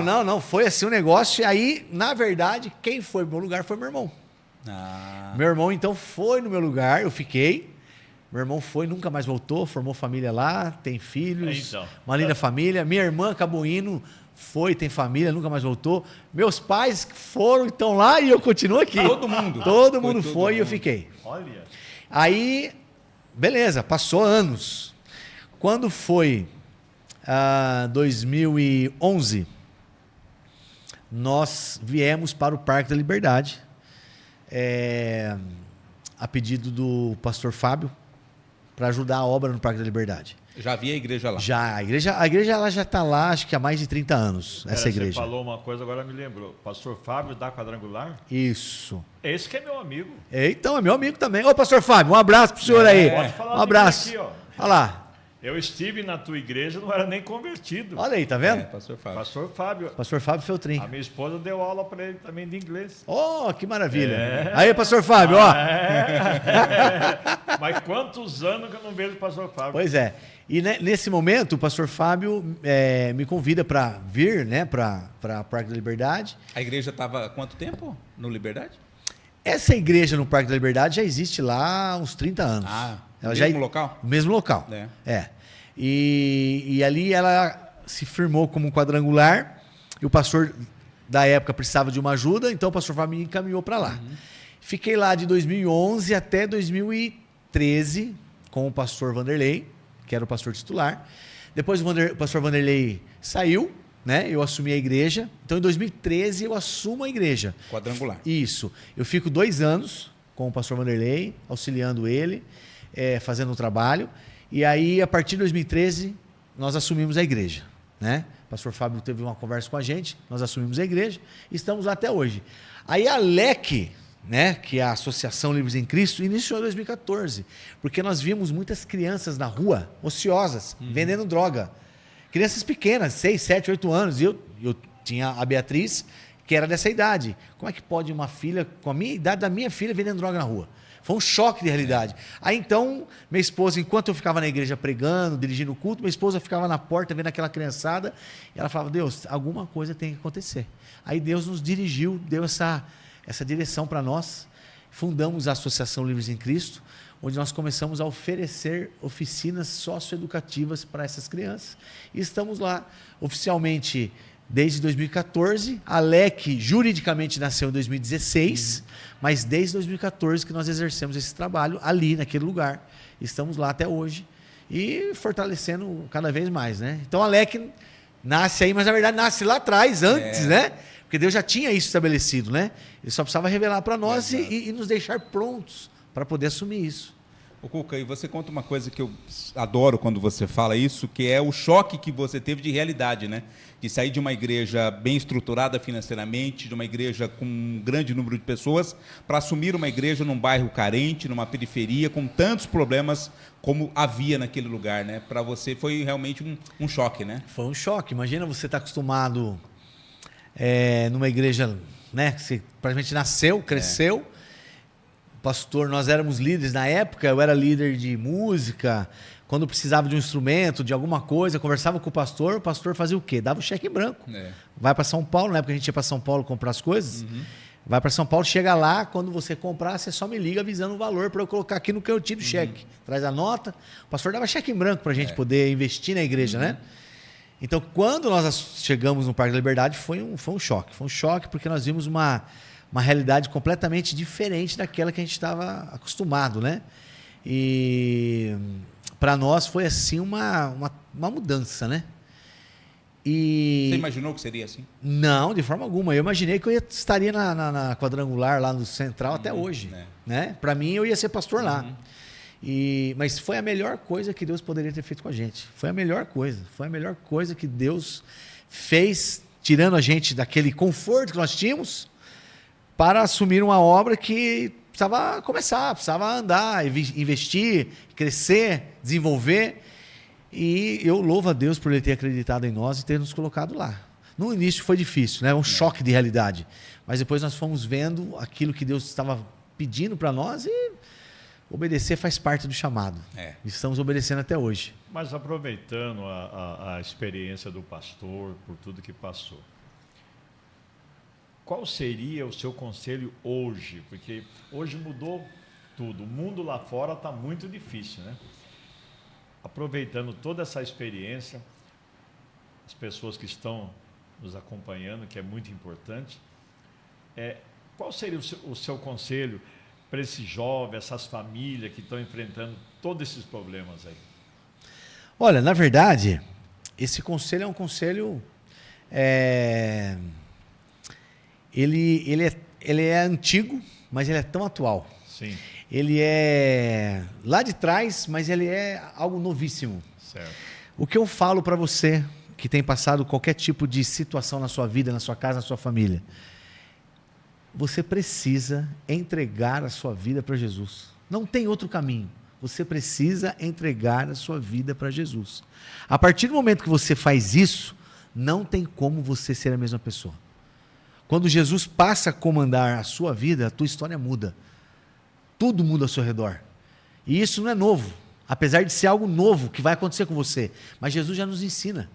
Não. Foi assim um negócio. Aí, na verdade, quem foi no meu lugar foi meu irmão. Meu irmão, então, foi no meu lugar, eu fiquei. Meu irmão foi, nunca mais voltou, formou família lá, tem filhos, uma linda família. Minha irmã acabou indo, foi, tem família, nunca mais voltou. Meus pais foram, estão lá e eu continuo aqui. Todo mundo. Todo mundo foi e eu fiquei. Olha. Aí, beleza, passou anos. Quando foi 2011, nós viemos para o Parque da Liberdade, a pedido do pastor Fábio, para ajudar a obra no Parque da Liberdade. Já havia a igreja lá? Já, a igreja ela já está lá, acho que há mais de 30 anos, essa igreja. Você falou uma coisa, agora me lembrou. Pastor Fábio da Quadrangular? Isso. Esse que é meu amigo. Então, é meu amigo também. Ô, pastor Fábio, um abraço pro senhor aí. Pode falar um abraço. aqui, ó. Olha lá. Eu estive na tua igreja, não era nem convertido. Olha aí, tá vendo? Pastor Fábio. Pastor Fábio. Pastor Fábio Feltrin. A minha esposa deu aula para ele também de inglês. Oh, que maravilha. Aí, pastor Fábio, ó. Mas quantos anos que eu não vejo o pastor Fábio? Pois é. E nesse momento, o pastor Fábio me convida para vir, né, para Parque da Liberdade. A igreja estava há quanto tempo no Liberdade? Essa igreja no Parque da Liberdade já existe lá há uns 30 anos. No mesmo local? No mesmo local. E ali ela se firmou como um quadrangular e o pastor da época precisava de uma ajuda, então o pastor Fábio me encaminhou para lá. Fiquei lá de 2011 até 2013 com o pastor Vanderlei, que era o pastor titular. Depois o pastor Vanderlei saiu, né? Eu assumi a igreja. Então, em 2013, eu assumo a igreja. Quadrangular. Isso. Eu fico 2 anos com o pastor Vanderlei, auxiliando ele, fazendo o trabalho. E aí, a partir de 2013, nós assumimos a igreja, né? O pastor Fábio teve uma conversa com a gente, nós assumimos a igreja e estamos lá até hoje. Aí a LEC, né, que é a Associação Livres em Cristo, iniciou em 2014, porque nós vimos muitas crianças na rua, ociosas, vendendo droga. Crianças pequenas, 6, 7, 8 anos. E eu tinha a Beatriz, que era dessa idade. Como é que pode uma filha, com a minha idade da minha filha, vendendo droga na rua? Foi um choque de realidade. Aí então, minha esposa, enquanto eu ficava na igreja pregando, dirigindo o culto, minha esposa ficava na porta vendo aquela criançada, e ela falava, Deus, alguma coisa tem que acontecer. Aí Deus nos dirigiu, deu essa direção para nós, fundamos a Associação Livres em Cristo, onde nós começamos a oferecer oficinas socioeducativas para essas crianças. E estamos lá oficialmente desde 2014, a LEC juridicamente nasceu em 2016, mas desde 2014 que nós exercemos esse trabalho ali, naquele lugar. Estamos lá até hoje e fortalecendo cada vez mais, né? Então a LEC nasce aí, mas na verdade nasce lá atrás, antes, né? Porque Deus já tinha isso estabelecido, né? Ele só precisava revelar para nós e nos deixar prontos para poder assumir isso. Ô Cuca, e você conta uma coisa que eu adoro quando você fala isso, que é o choque que você teve de realidade, né? De sair de uma igreja bem estruturada financeiramente, de uma igreja com um grande número de pessoas, para assumir uma igreja num bairro carente, numa periferia, com tantos problemas como havia naquele lugar, né? Para você foi realmente um choque, né? Foi um choque. Imagina você estar acostumado numa igreja, né? Que você praticamente nasceu, cresceu. Pastor, nós éramos líderes na época, eu era líder de música, quando precisava de um instrumento, de alguma coisa, conversava com o pastor fazia o quê? Dava o cheque em branco. Vai para São Paulo, na época a gente ia para São Paulo comprar as coisas, Vai para São Paulo, chega lá, quando você comprar, você só me liga avisando o valor para eu colocar aqui no cantinho do cheque. Traz a nota. O pastor dava cheque em branco para a gente poder investir na igreja, né? Então, quando nós chegamos no Parque da Liberdade, foi um choque. Foi um choque porque nós vimos uma realidade completamente diferente daquela que a gente estava acostumado, né? E para nós foi assim uma mudança, né? E... Você imaginou que seria assim? Não, de forma alguma. Eu imaginei que eu estaria na quadrangular lá no Central até hoje, né? Para mim, eu ia ser pastor lá. Mas foi a melhor coisa que Deus poderia ter feito com a gente. Foi a melhor coisa. Foi a melhor coisa que Deus fez, tirando a gente daquele conforto que nós tínhamos, para assumir uma obra que precisava começar, precisava andar, investir, crescer, desenvolver. E eu louvo a Deus por Ele ter acreditado em nós e ter nos colocado lá. No início foi difícil, né? Um choque de realidade. Mas depois nós fomos vendo aquilo que Deus estava pedindo para nós e obedecer faz parte do chamado. Estamos obedecendo até hoje. Mas aproveitando a experiência do pastor, por tudo que passou, qual seria o seu conselho hoje? Porque hoje mudou tudo. O mundo lá fora está muito difícil, né? Aproveitando toda essa experiência, as pessoas que estão nos acompanhando, que é muito importante, qual seria o seu conselho para esses jovens, essas famílias que estão enfrentando todos esses problemas aí? Olha, na verdade, esse conselho é um conselho... Ele é antigo, mas ele é tão atual. Sim. Ele é lá de trás, mas ele é algo novíssimo. Certo. O que eu falo para você que tem passado qualquer tipo de situação na sua vida, na sua casa, na sua família, você precisa entregar a sua vida para Jesus. Não tem outro caminho. Você precisa entregar a sua vida para Jesus. A partir do momento que você faz isso, não tem como você ser a mesma pessoa. Quando Jesus passa a comandar a sua vida, a tua história muda. Tudo muda ao seu redor. E isso não é novo, apesar de ser algo novo que vai acontecer com você. Mas Jesus já nos ensina.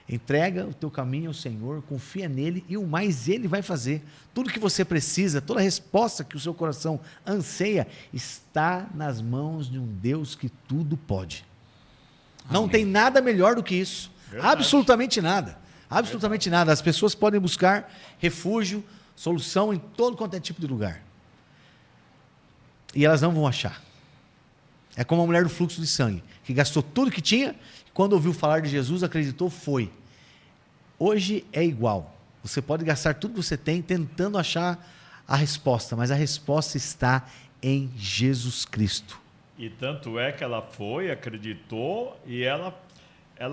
Entrega o teu caminho ao Senhor, confia nele e o mais ele vai fazer. Tudo que você precisa, toda a resposta que o seu coração anseia, está nas mãos de um Deus que tudo pode. Amém. Não tem nada melhor do que isso. Verdade. Absolutamente nada. Absolutamente nada. As pessoas podem buscar refúgio, solução em todo quanto é tipo de lugar. E elas não vão achar. É como a mulher do fluxo de sangue, que gastou tudo que tinha, e quando ouviu falar de Jesus, acreditou, foi. Hoje é igual. Você pode gastar tudo que você tem tentando achar a resposta, mas a resposta está em Jesus Cristo. E tanto é que ela foi, acreditou, e ela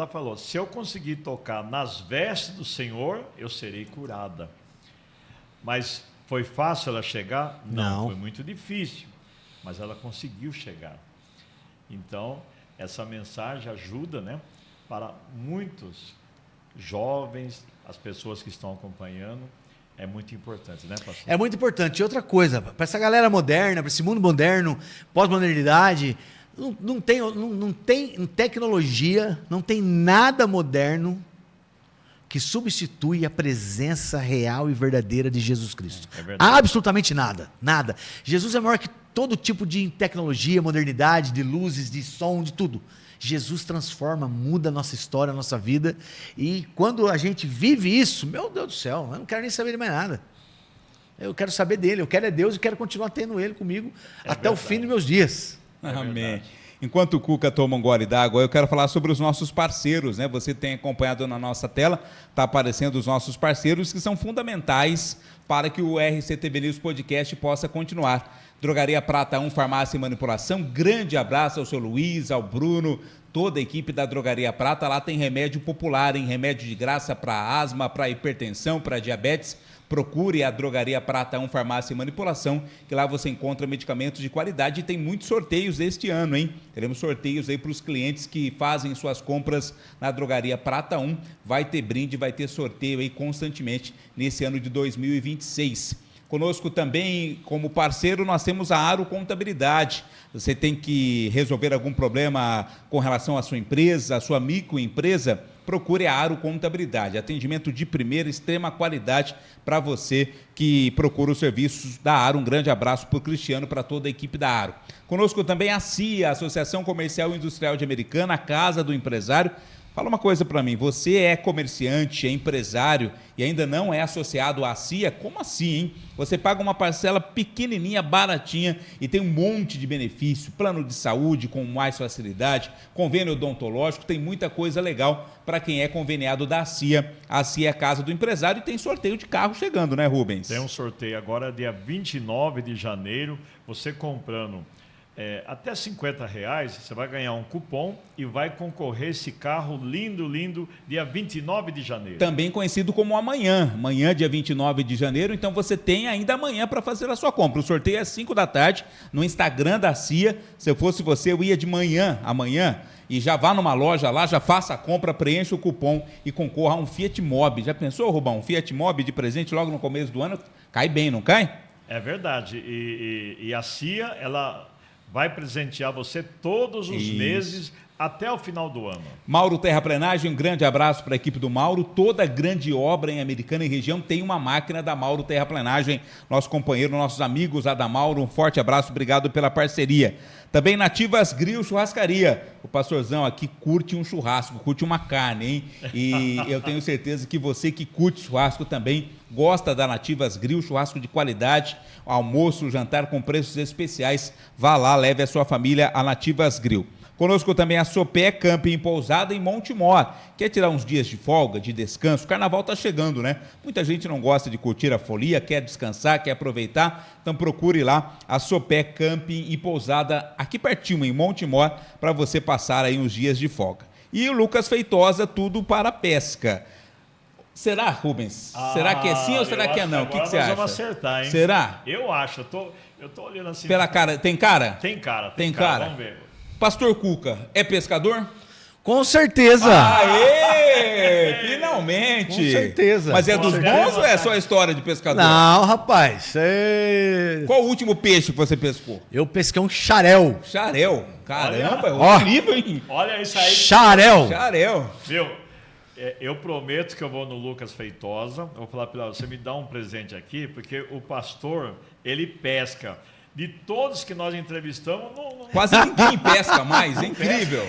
falou, se eu conseguir tocar nas vestes do Senhor, eu serei curada. Mas foi fácil ela chegar? Não. Foi muito difícil. Mas ela conseguiu chegar. Então, essa mensagem ajuda, né, para muitos jovens, as pessoas que estão acompanhando, é muito importante, né, pastor? É muito importante. E outra coisa, para essa galera moderna, para esse mundo moderno, pós-modernidade, não tem tecnologia, não tem nada moderno que substitui a presença real e verdadeira de Jesus Cristo. É verdade. Absolutamente nada, nada. Jesus é maior que todo tipo de tecnologia, modernidade, de luzes, de som, de tudo. Jesus transforma, muda a nossa história, a nossa vida. E quando a gente vive isso, meu Deus do céu, eu não quero nem saber de mais nada. Eu quero saber dele, eu quero é Deus e quero continuar tendo ele comigo até o fim dos meus dias. Amém. Enquanto o Cuca toma um gole d'água, eu quero falar sobre os nossos parceiros, né? Você tem acompanhado na nossa tela, está aparecendo os nossos parceiros que são fundamentais para que o RCTV News Podcast possa continuar. Drogaria Prata 1, Farmácia e Manipulação, grande abraço ao seu Luiz, ao Bruno, toda a equipe da Drogaria Prata. Lá tem remédio popular, hein? Remédio de graça para asma, para hipertensão, para diabetes. Procure a Drogaria Prata 1, Farmácia e Manipulação, que lá você encontra medicamentos de qualidade e tem muitos sorteios este ano, hein? Teremos sorteios aí para os clientes que fazem suas compras na Drogaria Prata 1. Vai ter brinde, vai ter sorteio aí constantemente nesse ano de 2026. Conosco também, como parceiro, nós temos a Aro Contabilidade. Você tem que resolver algum problema com relação à sua empresa, à sua microempresa, procure a Aro Contabilidade. Atendimento de primeira, extrema qualidade para você que procura os serviços da Aro. Um grande abraço para o Cristiano, para toda a equipe da Aro. Conosco também a CIA, Associação Comercial e Industrial de Americana, a Casa do Empresário. Fala uma coisa para mim, você é comerciante, é empresário e ainda não é associado à CIA? Como assim, hein? Você paga uma parcela pequenininha, baratinha e tem um monte de benefício, plano de saúde com mais facilidade, convênio odontológico, tem muita coisa legal para quem é conveniado da CIA. A CIA é a Casa do Empresário e tem sorteio de carro chegando, né, Rubens? Tem um sorteio agora, dia 29 de janeiro, você comprando até R$50, você vai ganhar um cupom e vai concorrer esse carro lindo, lindo, dia 29 de janeiro. Também conhecido como amanhã, dia 29 de janeiro, então você tem ainda amanhã para fazer a sua compra. O sorteio é às 5 da tarde, no Instagram da CIA. Se eu fosse você, eu ia de manhã, amanhã, e já vá numa loja lá, já faça a compra, preencha o cupom e concorra a um Fiat Mobi. Já pensou, Rubão, um Fiat Mobi de presente logo no começo do ano? Cai bem, não cai? É verdade, e a CIA, ela vai presentear você todos os meses até o final do ano. Mauro Terraplenagem, um grande abraço para a equipe do Mauro. Toda grande obra em Americana e região tem uma máquina da Mauro Terraplenagem. Nosso companheiro, nossos amigos lá da Mauro, um forte abraço, obrigado pela parceria. Também Nativas Grill Churrascaria. O pastorzão aqui curte um churrasco, curte uma carne, hein? E eu tenho certeza que você que curte churrasco também gosta da Nativas Grill, churrasco de qualidade, almoço, jantar com preços especiais. Vá lá, leve a sua família a Nativas Grill. Conosco também a Sopé Camping Pousada em Montemor. Quer tirar uns dias de folga, de descanso? O carnaval está chegando, né? Muita gente não gosta de curtir a folia, quer descansar, quer aproveitar. Então procure lá a Sopé Camping e Pousada aqui pertinho, em Montemor, para você passar aí uns dias de folga. E o Lucas Feitosa, tudo para pesca. Será, Rubens? Será que é sim ou será que é não? O que você acha? Vamos acertar, hein? Será? Eu acho, eu tô olhando assim. Pela cara, tem cara? Tem cara. Vamos ver. Pastor Cuca, é pescador? Com certeza. Aê! Finalmente. Com certeza. Mas é dos bons ou é só a história de pescador? Não, rapaz. Qual o último peixe que você pescou? Eu pesquei um xarel. Xarel? Caramba, Ó. horrível, hein? Olha isso aí. Xarel. Xarel. Viu? Eu prometo que eu vou no Lucas Feitosa. Eu vou falar para ele, você me dá um presente aqui, porque o pastor, ele pesca. De todos que nós entrevistamos, quase ninguém pesca mais, é incrível.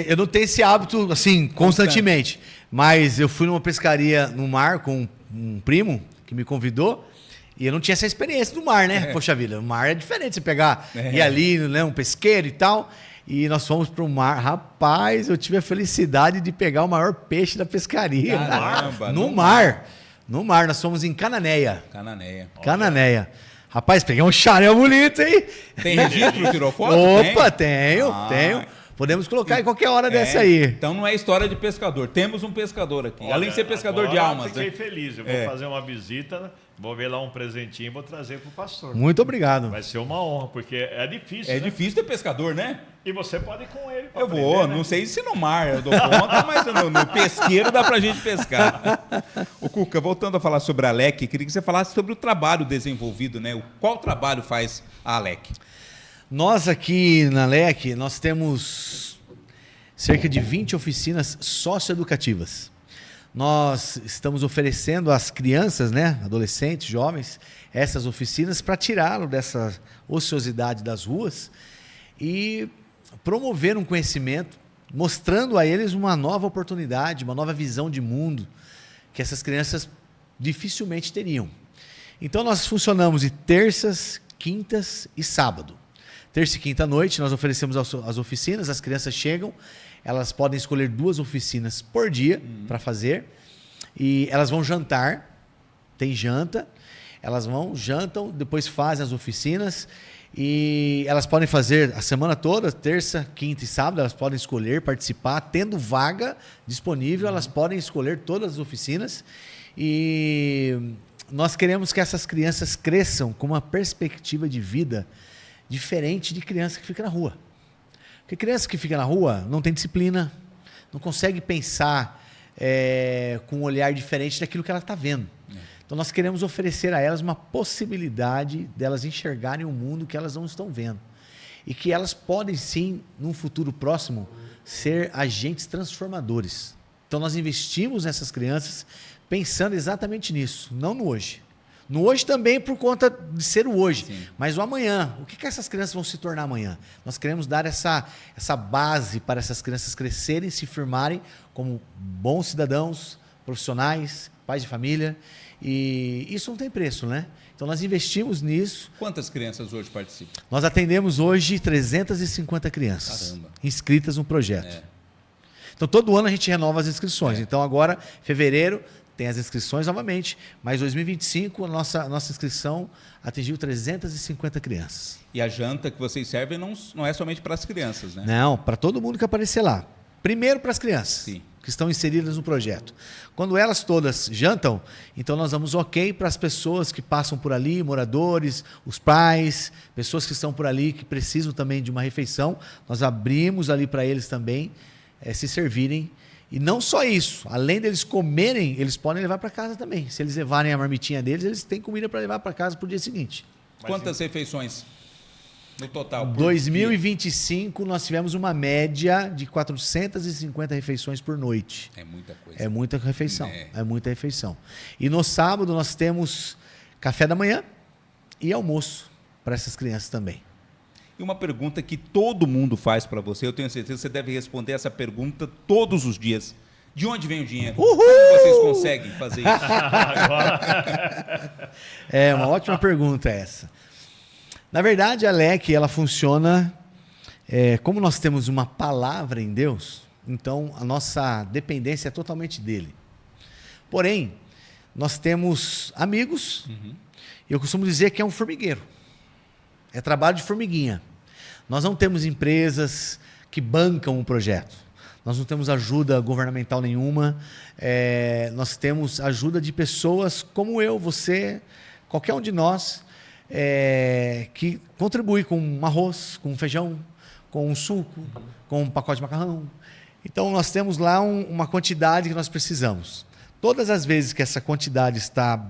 Eu não tenho esse hábito, assim, constantemente. Mas eu fui numa pescaria no mar com um primo que me convidou e eu não tinha essa experiência do mar, né? Poxa vida, o mar é diferente, você pegar, ir ali, né, um pesqueiro e tal. E nós fomos para o mar. Rapaz, eu tive a felicidade de pegar o maior peixe da pescaria. Caramba, no mar. No mar, nós fomos em Cananéia. Cananéia. Rapaz, peguei um xarel bonito, hein? Tem registro, tirou foto? Opa, tenho. Podemos colocar em qualquer hora dessa aí. Então não é história de pescador. Temos um pescador aqui. Olha, além de ser pescador de almas. Fiquei feliz. Eu vou fazer uma visita, vou ver lá um presentinho e vou trazer para o pastor. Muito obrigado. Vai ser uma honra, porque é difícil. É difícil ter pescador, né? E você pode ir com ele. Eu vou, não sei se no mar eu dou conta, mas no pesqueiro dá pra gente pescar. Ô Cuca, voltando a falar sobre a Alec, queria que você falasse sobre o trabalho desenvolvido, né? Qual trabalho faz a Alec? Nós aqui na Alec, nós temos cerca de 20 oficinas socioeducativas. Nós estamos oferecendo às crianças, né, adolescentes, jovens, essas oficinas para tirá-lo dessa ociosidade das ruas e promover um conhecimento, mostrando a eles uma nova oportunidade, uma nova visão de mundo que essas crianças dificilmente teriam. Então nós funcionamos de terças, quintas e sábado. Terça e quinta à noite nós oferecemos as oficinas, as crianças chegam, elas podem escolher 2 oficinas por dia para fazer e elas vão jantar, tem janta, elas jantam, depois fazem as oficinas e elas podem fazer a semana toda, terça, quinta e sábado, elas podem escolher participar, tendo vaga disponível, elas podem escolher todas as oficinas e nós queremos que essas crianças cresçam com uma perspectiva de vida diferente de criança que fica na rua. Porque criança que fica na rua não tem disciplina, não consegue pensar com um olhar diferente daquilo que ela está vendo. Então nós queremos oferecer a elas uma possibilidade delas enxergarem o mundo que elas não estão vendo. E que elas podem sim, num futuro próximo, ser agentes transformadores Então nós investimos nessas crianças pensando exatamente nisso, não no hoje. No hoje também por conta de ser o hoje, mas o amanhã. O que essas crianças vão se tornar amanhã? Nós queremos dar essa base para essas crianças crescerem, se firmarem como bons cidadãos, profissionais, pais de família. E isso não tem preço, né? Então nós investimos nisso. Quantas crianças hoje participam? Nós atendemos hoje 350 crianças inscritas no projeto. Então todo ano a gente renova as inscrições. Então agora, fevereiro, tem as inscrições novamente, mas 2025 a nossa inscrição atingiu 350 crianças. E a janta que vocês servem não é somente para as crianças, né? Não, para todo mundo que aparecer lá. Primeiro para as crianças que estão inseridas no projeto. Quando elas todas jantam, então nós damos ok para as pessoas que passam por ali, moradores, os pais, pessoas que estão por ali que precisam também de uma refeição. Nós abrimos ali para eles também se servirem. E não só isso, além deles comerem, eles podem levar para casa também. Se eles levarem a marmitinha deles, eles têm comida para levar para casa para o dia seguinte. Quantas refeições no total? Em 2025, nós tivemos uma média de 450 refeições por noite. É muita coisa. É muita refeição. É muita refeição. E no sábado, nós temos café da manhã e almoço para essas crianças também. E uma pergunta que todo mundo faz para você, eu tenho certeza que você deve responder essa pergunta todos os dias. De onde vem o dinheiro? Uhul! Como vocês conseguem fazer isso? É uma ótima pergunta essa. Na verdade, a LEC, ela funciona... como nós temos uma palavra em Deus, então a nossa dependência é totalmente dele. Porém, nós temos amigos, e eu costumo dizer que é um formigueiro. É trabalho de formiguinha. Nós não temos empresas que bancam o projeto. Nós não temos ajuda governamental nenhuma. Nós temos ajuda de pessoas como eu, você, qualquer um de nós, que contribui com um arroz, com um feijão, com um suco, com um pacote de macarrão. Então, nós temos lá uma quantidade que nós precisamos. Todas as vezes que essa quantidade está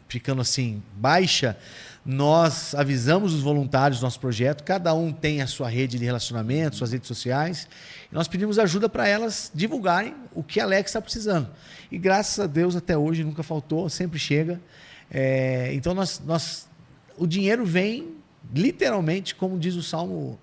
ficando assim baixa, nós avisamos os voluntários do nosso projeto, cada um tem a sua rede de relacionamento, suas redes sociais, e nós pedimos ajuda para elas divulgarem o que a LEC está precisando. E graças a Deus até hoje nunca faltou, sempre chega. Então o dinheiro vem literalmente, como diz o Salmo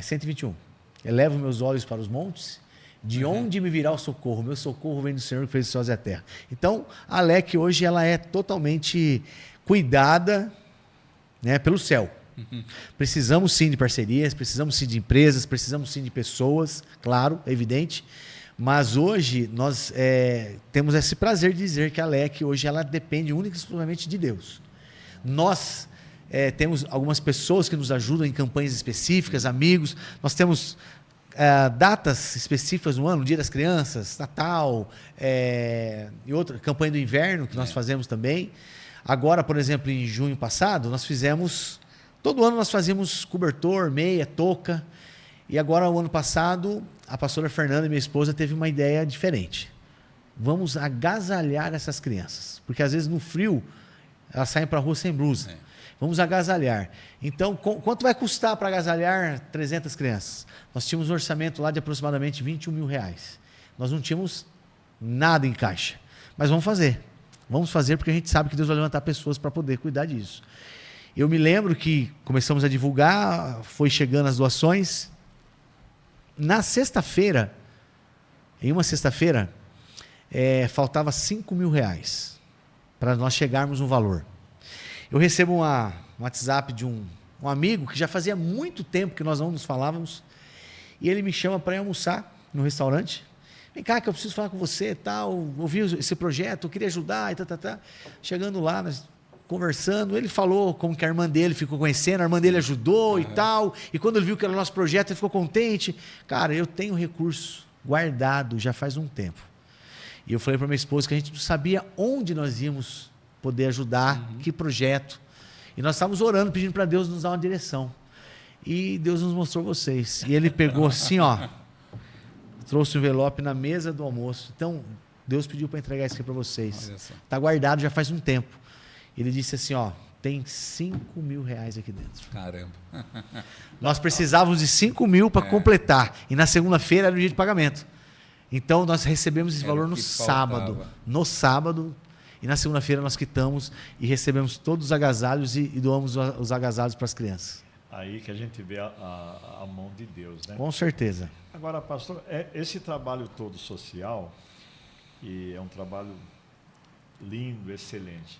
121. Elevo meus olhos para os montes, de onde me virá o socorro? Meu socorro vem do Senhor que fez os céus e a terra. Então a LEC hoje ela é totalmente cuidada, né, pelo céu. Precisamos sim de parcerias, precisamos sim de empresas, precisamos sim de pessoas, claro, é evidente, mas hoje nós temos esse prazer de dizer que a LEC hoje ela depende única e exclusivamente de Deus. Nós temos algumas pessoas que nos ajudam em campanhas específicas, amigos, nós temos datas específicas no ano, Dia das Crianças, Natal, e outra, campanha do inverno que nós fazemos também. Agora, por exemplo, em junho passado, nós fizemos... Todo ano nós fazíamos cobertor, meia, touca. E agora, o ano passado, a pastora Fernanda, minha esposa, teve uma ideia diferente. Vamos agasalhar essas crianças. Porque, às vezes, no frio, elas saem para a rua sem blusa. Vamos agasalhar. Então, quanto vai custar para agasalhar 300 crianças? Nós tínhamos um orçamento lá de aproximadamente R$21 mil. Nós não tínhamos nada em caixa. Mas vamos fazer. Vamos fazer porque a gente sabe que Deus vai levantar pessoas para poder cuidar disso. Eu me lembro que começamos a divulgar, foi chegando as doações. Na sexta-feira, em uma sexta-feira, faltava R$5 mil para nós chegarmos no valor. Eu recebo um WhatsApp de um amigo que já fazia muito tempo que nós não nos falávamos, e ele me chama para ir almoçar no restaurante. Vem cá que eu preciso falar com você, tal, ouvi esse projeto, eu queria ajudar, e tá. Chegando lá, nós conversando, ele falou como que a irmã dele ficou conhecendo, a irmã dele ajudou e tal, e quando ele viu que era o nosso projeto, ele ficou contente. Cara, eu tenho recurso guardado já faz um tempo. E eu falei para minha esposa que a gente não sabia onde nós íamos poder ajudar, que projeto. E nós estávamos orando, pedindo para Deus nos dar uma direção. E Deus nos mostrou vocês. E ele pegou assim, ó, trouxe o envelope na mesa do almoço. Então, Deus pediu para entregar isso aqui para vocês. Está guardado já faz um tempo. Ele disse assim, ó, tem R$5 mil aqui dentro. Caramba. Nós precisávamos de 5 mil para completar. E na segunda-feira era o dia de pagamento. Então, nós recebemos esse Era valor o no que sábado. faltava. No sábado. E na segunda-feira nós quitamos e recebemos todos os agasalhos e doamos os agasalhos para as crianças. Aí que a gente vê a mão de Deus, né? Com certeza. Agora, pastor, esse trabalho todo social, que é um trabalho lindo, excelente,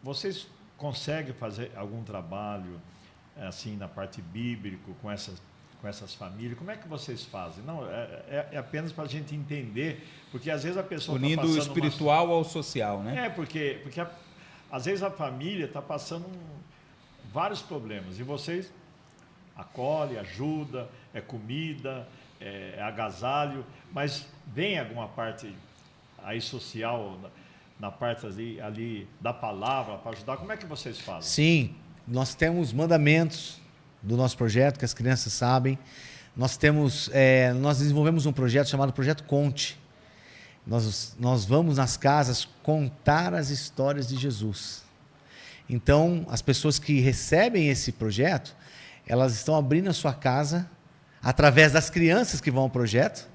vocês conseguem fazer algum trabalho assim na parte bíblica com essas famílias? Como é que vocês fazem? Não, é apenas para a gente entender, porque às vezes a pessoa Unindo tá o passando espiritual ao social, né? porque às vezes a família está passando vários problemas e vocês acolhem, ajudam, é comida, é agasalho, mas vem alguma parte aí social, na parte ali da palavra para ajudar? Como é que vocês fazem? Sim, nós temos mandamentos do nosso projeto, que as crianças sabem. Nós desenvolvemos um projeto chamado Projeto Conte. Nós vamos nas casas contar as histórias de Jesus. Então, as pessoas que recebem esse projeto, elas estão abrindo a sua casa, através das crianças que vão ao projeto,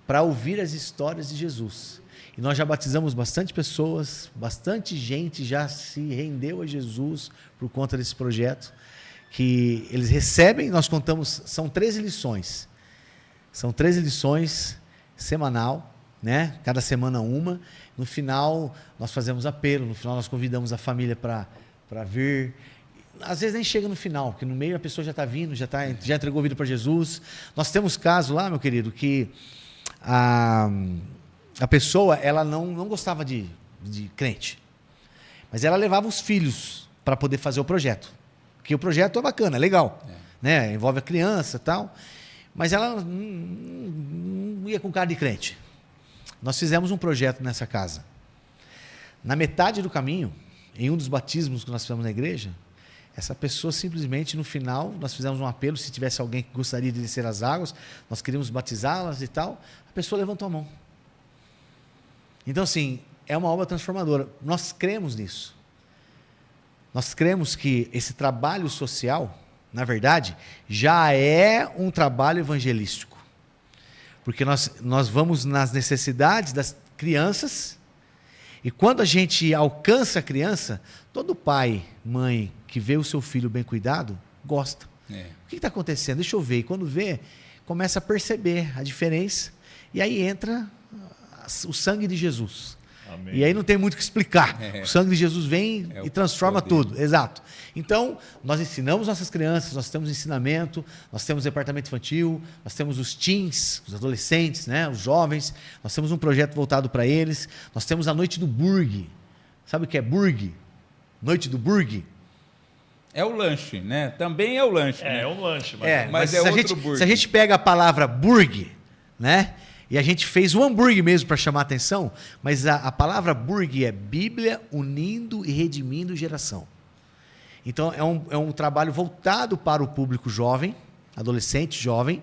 para ouvir as histórias de Jesus. E nós já batizamos bastante pessoas, bastante gente já se rendeu a Jesus por conta desse projeto, que eles recebem, nós contamos, são 13 lições. São 13 lições semanal, né? Cada semana uma. No final, nós fazemos apelo, no final nós convidamos a família para vir. Às vezes nem chega no final, porque no meio a pessoa já está vindo, já entregou a vida para Jesus. Nós temos caso lá, meu querido, que a pessoa ela não gostava de crente, mas ela levava os filhos para poder fazer o projeto, porque o projeto é bacana, é legal, né? Envolve a criança e tal, mas ela não ia com cara de crente. Nós fizemos um projeto nessa casa. Na metade do caminho, em um dos batismos que nós fizemos na igreja, essa pessoa simplesmente, no final, nós fizemos um apelo, se tivesse alguém que gostaria de descer as águas, nós queríamos batizá-las e tal, a pessoa levantou a mão. Então, assim, é uma obra transformadora. Nós cremos nisso. Nós cremos que esse trabalho social, na verdade, já é um trabalho evangelístico. Porque nós vamos nas necessidades das crianças, e quando a gente alcança a criança, todo pai, mãe que vê o seu filho bem cuidado, gosta. O que está acontecendo? Deixa eu ver. E quando vê, começa a perceber a diferença, e aí entra o sangue de Jesus. Amém. E aí não tem muito o que explicar. O sangue de Jesus vem e transforma tudo. Exato. Então, nós ensinamos nossas crianças, nós temos ensinamento, nós temos departamento infantil, nós temos os teens, os adolescentes, né, os jovens, nós temos um projeto voltado para eles, nós temos a Noite do Burg. Sabe o que é Burg? Noite do Burg? É o lanche, né? Também é o lanche. É um lanche. Mas é outro burger. Se a gente pega a palavra burg, né? E a gente fez o hambúrguer mesmo para chamar a atenção, mas a palavra burg é Bíblia unindo e redimindo geração. Então é um trabalho voltado para o público jovem, adolescente, jovem,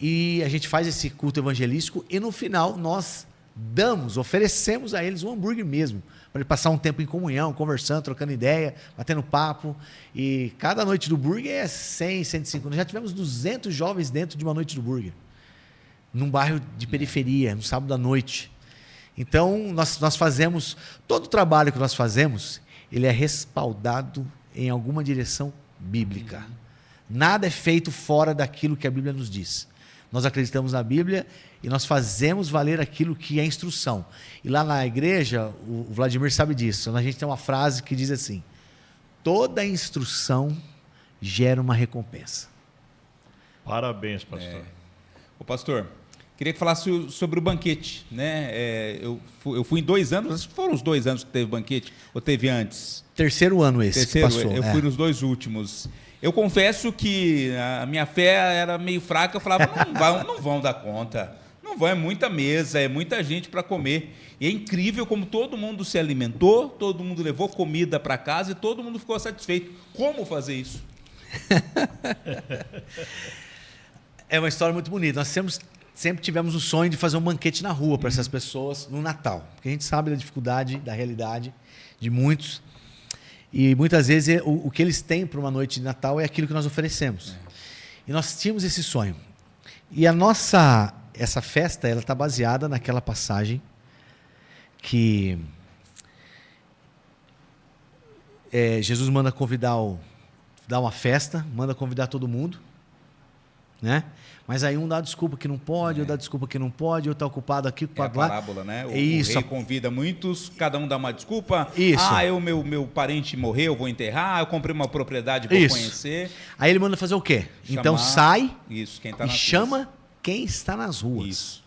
e a gente faz esse culto evangelístico e no final nós oferecemos a eles um hambúrguer mesmo, para ele passar um tempo em comunhão, conversando, trocando ideia, batendo papo. E cada noite do burger é 100, 105. Nós já tivemos 200 jovens dentro de uma noite do burger, num bairro de periferia, no sábado à noite. Então, nós fazemos, todo o trabalho que nós fazemos, ele é respaldado em alguma direção bíblica. Nada é feito fora daquilo que a Bíblia nos diz. Nós acreditamos na Bíblia e nós fazemos valer aquilo que é instrução. E lá na igreja, o Vladimir sabe disso, a gente tem uma frase que diz assim: toda instrução gera uma recompensa. Parabéns, pastor. Ô, pastor, queria que falasse sobre o banquete, né? Eu fui em 2 anos, acho que foram os 2 anos que teve banquete, ou teve antes? Terceiro ano esse que passou. Eu fui nos 2 últimos. Eu confesso que a minha fé era meio fraca, eu falava, não vão dar conta, não vão, é muita mesa, é muita gente para comer. E é incrível como todo mundo se alimentou, todo mundo levou comida para casa e todo mundo ficou satisfeito. Como fazer isso? É uma história muito bonita. Nós sempre tivemos o sonho de fazer um banquete na rua para essas pessoas no Natal, porque a gente sabe da dificuldade, da realidade de muitos, e muitas vezes o que eles têm para uma noite de Natal é aquilo que nós oferecemos. E nós tínhamos esse sonho. E a nossa essa festa ela está baseada naquela passagem que Jesus manda dar uma festa, manda convidar todo mundo, né? Mas aí um dá desculpa que não pode, outro dá desculpa que não pode, outro está ocupado aqui, ocupado lá. É a parábola, né? O Isso. rei convida muitos, cada um dá uma desculpa. Isso. Meu parente morreu, eu vou enterrar, eu comprei uma propriedade, vou conhecer. Aí ele manda fazer o quê? Então sai quem tá e chama quem está nas ruas. Isso.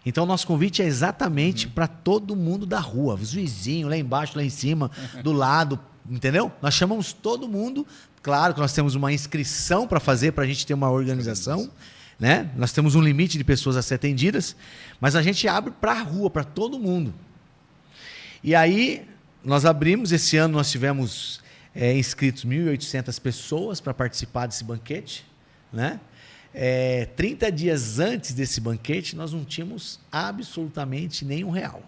Então o nosso convite é exatamente para todo mundo da rua, os vizinhos, lá embaixo, lá em cima, do lado, entendeu? Nós chamamos todo mundo, claro que nós temos uma inscrição para fazer, para a gente ter uma organização, né? Nós temos um limite de pessoas a ser atendidas, mas a gente abre para a rua, para todo mundo. E aí, nós abrimos, esse ano nós tivemos inscritos 1.800 pessoas para participar desse banquete, né? 30 dias antes desse banquete, nós não tínhamos absolutamente nenhum real.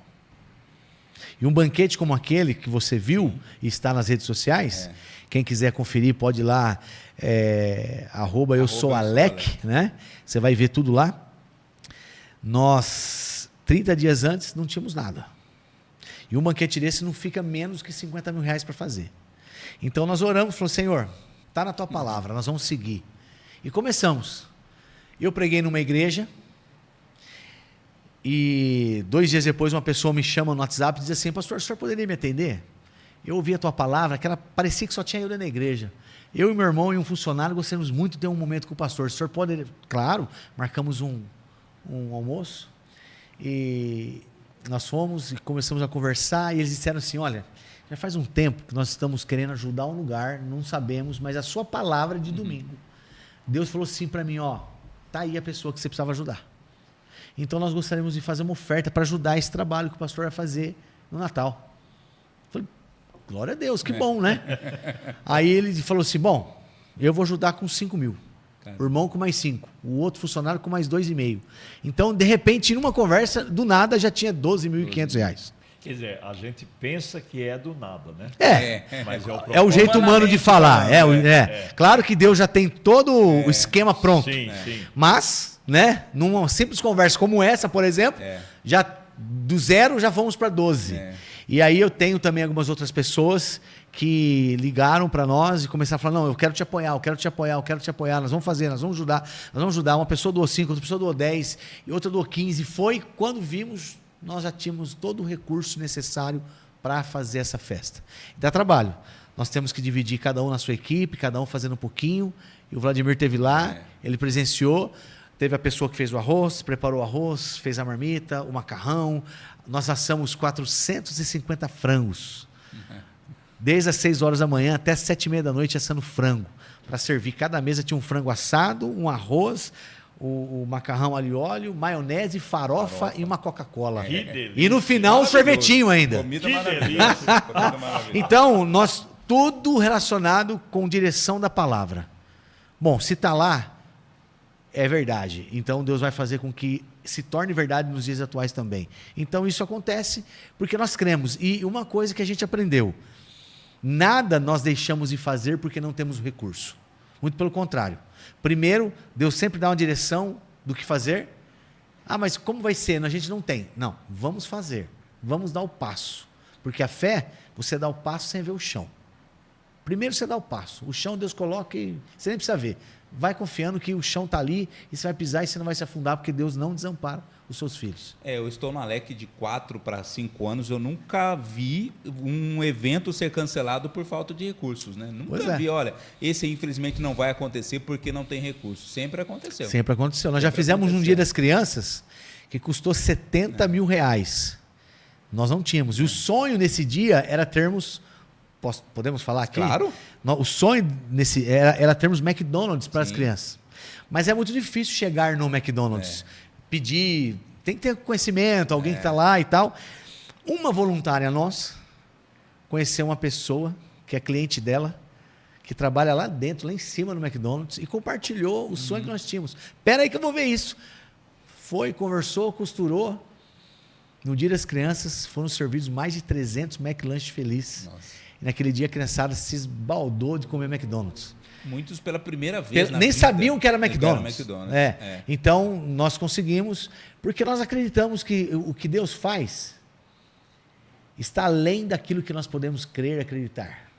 E um banquete como aquele que você viu e está nas redes sociais, quem quiser conferir pode ir lá, @eu sou Alec, né? Você vai ver tudo lá. Nós, 30 dias antes, não tínhamos nada. E um banquete desse não fica menos que 50 mil reais para fazer. Então nós oramos, falou, Senhor, está na tua palavra, nós vamos seguir. E começamos. Eu preguei numa igreja e 2 dias depois uma pessoa me chama no WhatsApp e diz assim, pastor, o senhor poderia me atender? Eu ouvi a tua palavra, que parecia que só tinha eu dentro da igreja. Eu e meu irmão e um funcionário gostamos muito de ter um momento com o pastor. O senhor pode... Claro, marcamos um almoço e nós fomos e começamos a conversar e eles disseram assim, olha, já faz um tempo que nós estamos querendo ajudar um lugar, não sabemos, mas a sua palavra é de domingo. Deus falou assim para mim, ó, tá aí a pessoa que você precisava ajudar. Então nós gostaríamos de fazer uma oferta para ajudar esse trabalho que o pastor vai fazer no Natal. Eu falei, glória a Deus, que bom, né? Aí ele falou assim, bom, eu vou ajudar com 5 mil. O irmão com mais 5, o outro funcionário com mais 2,5. Então, de repente, numa conversa, do nada já tinha 12.500 reais. Quer dizer, a gente pensa que é do nada, né? Mas é o jeito humano de falar. Claro que Deus já tem todo o esquema pronto. Sim. Mas, né, numa simples conversa como essa, por exemplo, já do 0 já fomos para 12. E aí eu tenho também algumas outras pessoas que ligaram para nós e começaram a falar, não, eu quero te apoiar, eu quero te apoiar, eu quero te apoiar, nós vamos fazer, nós vamos ajudar. Uma pessoa doou 5, outra pessoa doou 10 e outra doou 15. Foi quando vimos, nós já tínhamos todo o recurso necessário para fazer essa festa. Dá trabalho. Nós temos que dividir cada um na sua equipe, cada um fazendo um pouquinho. E o Vladimir esteve lá, ele presenciou. Teve a pessoa que fez o arroz, preparou o arroz, fez a marmita, o macarrão. Nós assamos 450 frangos. Desde as 6 horas da manhã até as 7h30 da noite assando frango. Para servir, cada mesa tinha um frango assado, um arroz, o macarrão alho e óleo, maionese, farofa e uma Coca-Cola. E no final, um sorvetinho ainda. Comida maravilhosa. Então, nós tudo relacionado com direção da palavra. Bom, se está lá, é verdade. Então, Deus vai fazer com que se torne verdade nos dias atuais também. Então, isso acontece porque nós cremos. E uma coisa que a gente aprendeu, nada nós deixamos de fazer porque não temos o recurso. Muito pelo contrário. Primeiro, Deus sempre dá uma direção do que fazer. Ah, mas como vai ser? A gente não tem. Não, vamos fazer. Vamos dar o passo. Porque a fé, você dá o passo sem ver o chão. Primeiro você dá o passo. O chão Deus coloca e você nem precisa ver. Vai confiando que o chão está ali e você vai pisar e você não vai se afundar porque Deus não desampara os seus filhos. Eu estou no Alec de 4 para 5 anos, eu nunca vi um evento ser cancelado por falta de recursos, né? Nunca vi, olha, esse infelizmente não vai acontecer porque não tem recursos. Sempre aconteceu. Sempre aconteceu. Nós já fizemos um Dia das Crianças que custou 70 mil reais. Nós não tínhamos. E o sonho nesse dia era termos... Podemos falar aqui? Claro. O sonho era termos McDonald's para as crianças. Mas é muito difícil chegar no McDonald's. Pedir, tem que ter conhecimento, alguém que está lá e tal. Uma voluntária nossa conheceu uma pessoa que é cliente dela, que trabalha lá dentro, lá em cima no McDonald's, e compartilhou o sonho que nós tínhamos. Espera aí que eu vou ver isso. Foi, conversou, costurou. No Dia das Crianças foram servidos mais de 300 McLanche felizes. E naquele dia a criançada se esbaldou de comer McDonald's. Muitos pela primeira vez Nem sabiam que era McDonald's. É. Então, nós conseguimos, porque nós acreditamos que o que Deus faz está além daquilo que nós podemos crer e acreditar.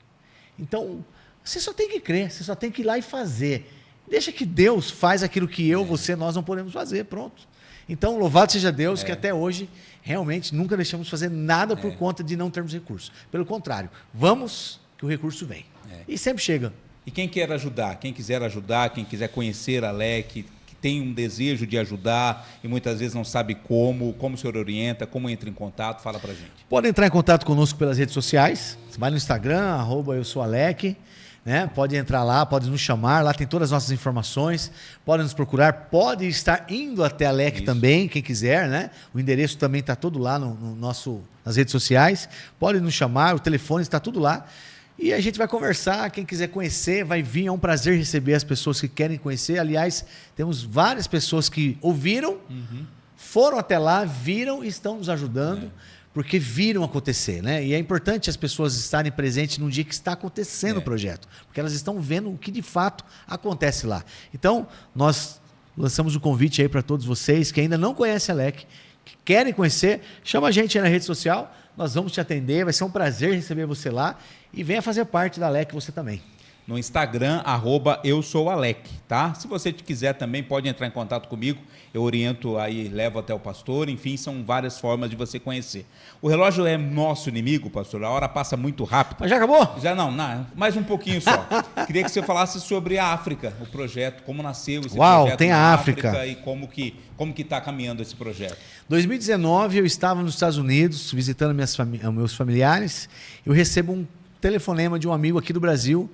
Então, você só tem que crer, você só tem que ir lá e fazer. Deixa que Deus faz aquilo que você, nós não podemos fazer, pronto. Então, louvado seja Deus que até hoje, realmente, nunca deixamos de fazer nada por conta de não termos recursos. Pelo contrário, vamos que o recurso vem. E sempre chega. E quem quer ajudar, quem quiser ajudar, quem quiser conhecer a LEC, que tem um desejo de ajudar e muitas vezes não sabe como o senhor orienta, como entra em contato, fala pra gente. Pode entrar em contato conosco pelas redes sociais, você vai no Instagram, @eusoalec, né? Pode entrar lá, pode nos chamar, lá tem todas as nossas informações, pode nos procurar, pode estar indo até a LEC também, quem quiser, né? O endereço também está todo lá nas redes sociais, pode nos chamar, o telefone está tudo lá. E a gente vai conversar, quem quiser conhecer, vai vir, é um prazer receber as pessoas que querem conhecer. Aliás, temos várias pessoas que ouviram, foram até lá, viram e estão nos ajudando, porque viram acontecer, né? E é importante as pessoas estarem presentes no dia que está acontecendo o projeto, porque elas estão vendo o que de fato acontece lá. Então, nós lançamos um convite aí para todos vocês que ainda não conhecem a LEC, que querem conhecer, chama a gente aí na rede social, nós vamos te atender, vai ser um prazer receber você lá. E venha fazer parte da LEC você também. No Instagram, @eusoualec, tá? Se você quiser também, pode entrar em contato comigo. Eu oriento aí, levo até o pastor. Enfim, são várias formas de você conhecer. O relógio é nosso inimigo, pastor. A hora passa muito rápido. Mas já acabou? Já não, mais um pouquinho só. Queria que você falasse sobre a África, o projeto, como nasceu esse projeto tem a África. E como que está caminhando esse projeto. 2019, eu estava nos Estados Unidos, visitando meus familiares. Eu recebo um telefonema de um amigo aqui do Brasil,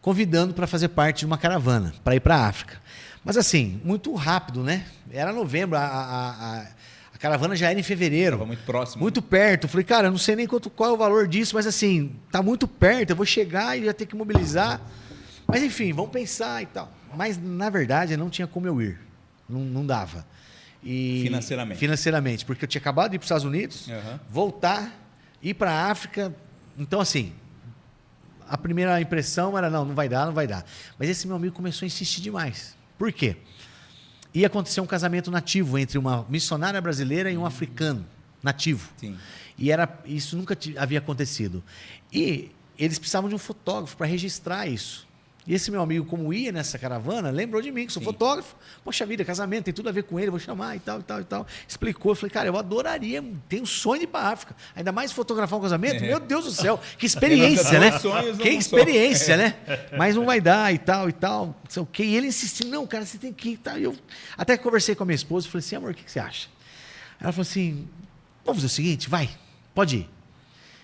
convidando para fazer parte de uma caravana, para ir para a África. Mas assim, muito rápido, né? Era novembro, a caravana já era em fevereiro. Estava muito próximo. Muito perto. Eu falei, cara, eu não sei nem qual é o valor disso, mas assim, tá muito perto, eu vou chegar e já ter que mobilizar. Mas enfim, vamos pensar e tal. Mas na verdade, não tinha como eu ir. Não dava. Financeiramente, porque eu tinha acabado de ir para os Estados Unidos, voltar, ir para a África. Então assim, a primeira impressão era, não vai dar. Mas esse meu amigo começou a insistir demais. Por quê? Ia acontecer um casamento nativo entre uma missionária brasileira e um africano nativo. Sim. E isso nunca havia acontecido. E eles precisavam de um fotógrafo para registrar isso. E esse meu amigo, como ia nessa caravana, lembrou de mim, que sou fotógrafo. Poxa vida, casamento, tem tudo a ver com ele, vou chamar e tal. Explicou, eu falei, cara, eu adoraria, tenho um sonho de ir para a África. Ainda mais fotografar um casamento? Meu Deus do céu, que experiência, né? Que experiência, né? Mas não vai dar e tal, não sei o quê. E ele insistiu, não, cara, você tem que ir e tal. Eu até conversei com a minha esposa, falei assim, amor, o que você acha? Ela falou assim, vamos fazer o seguinte, vai, pode ir.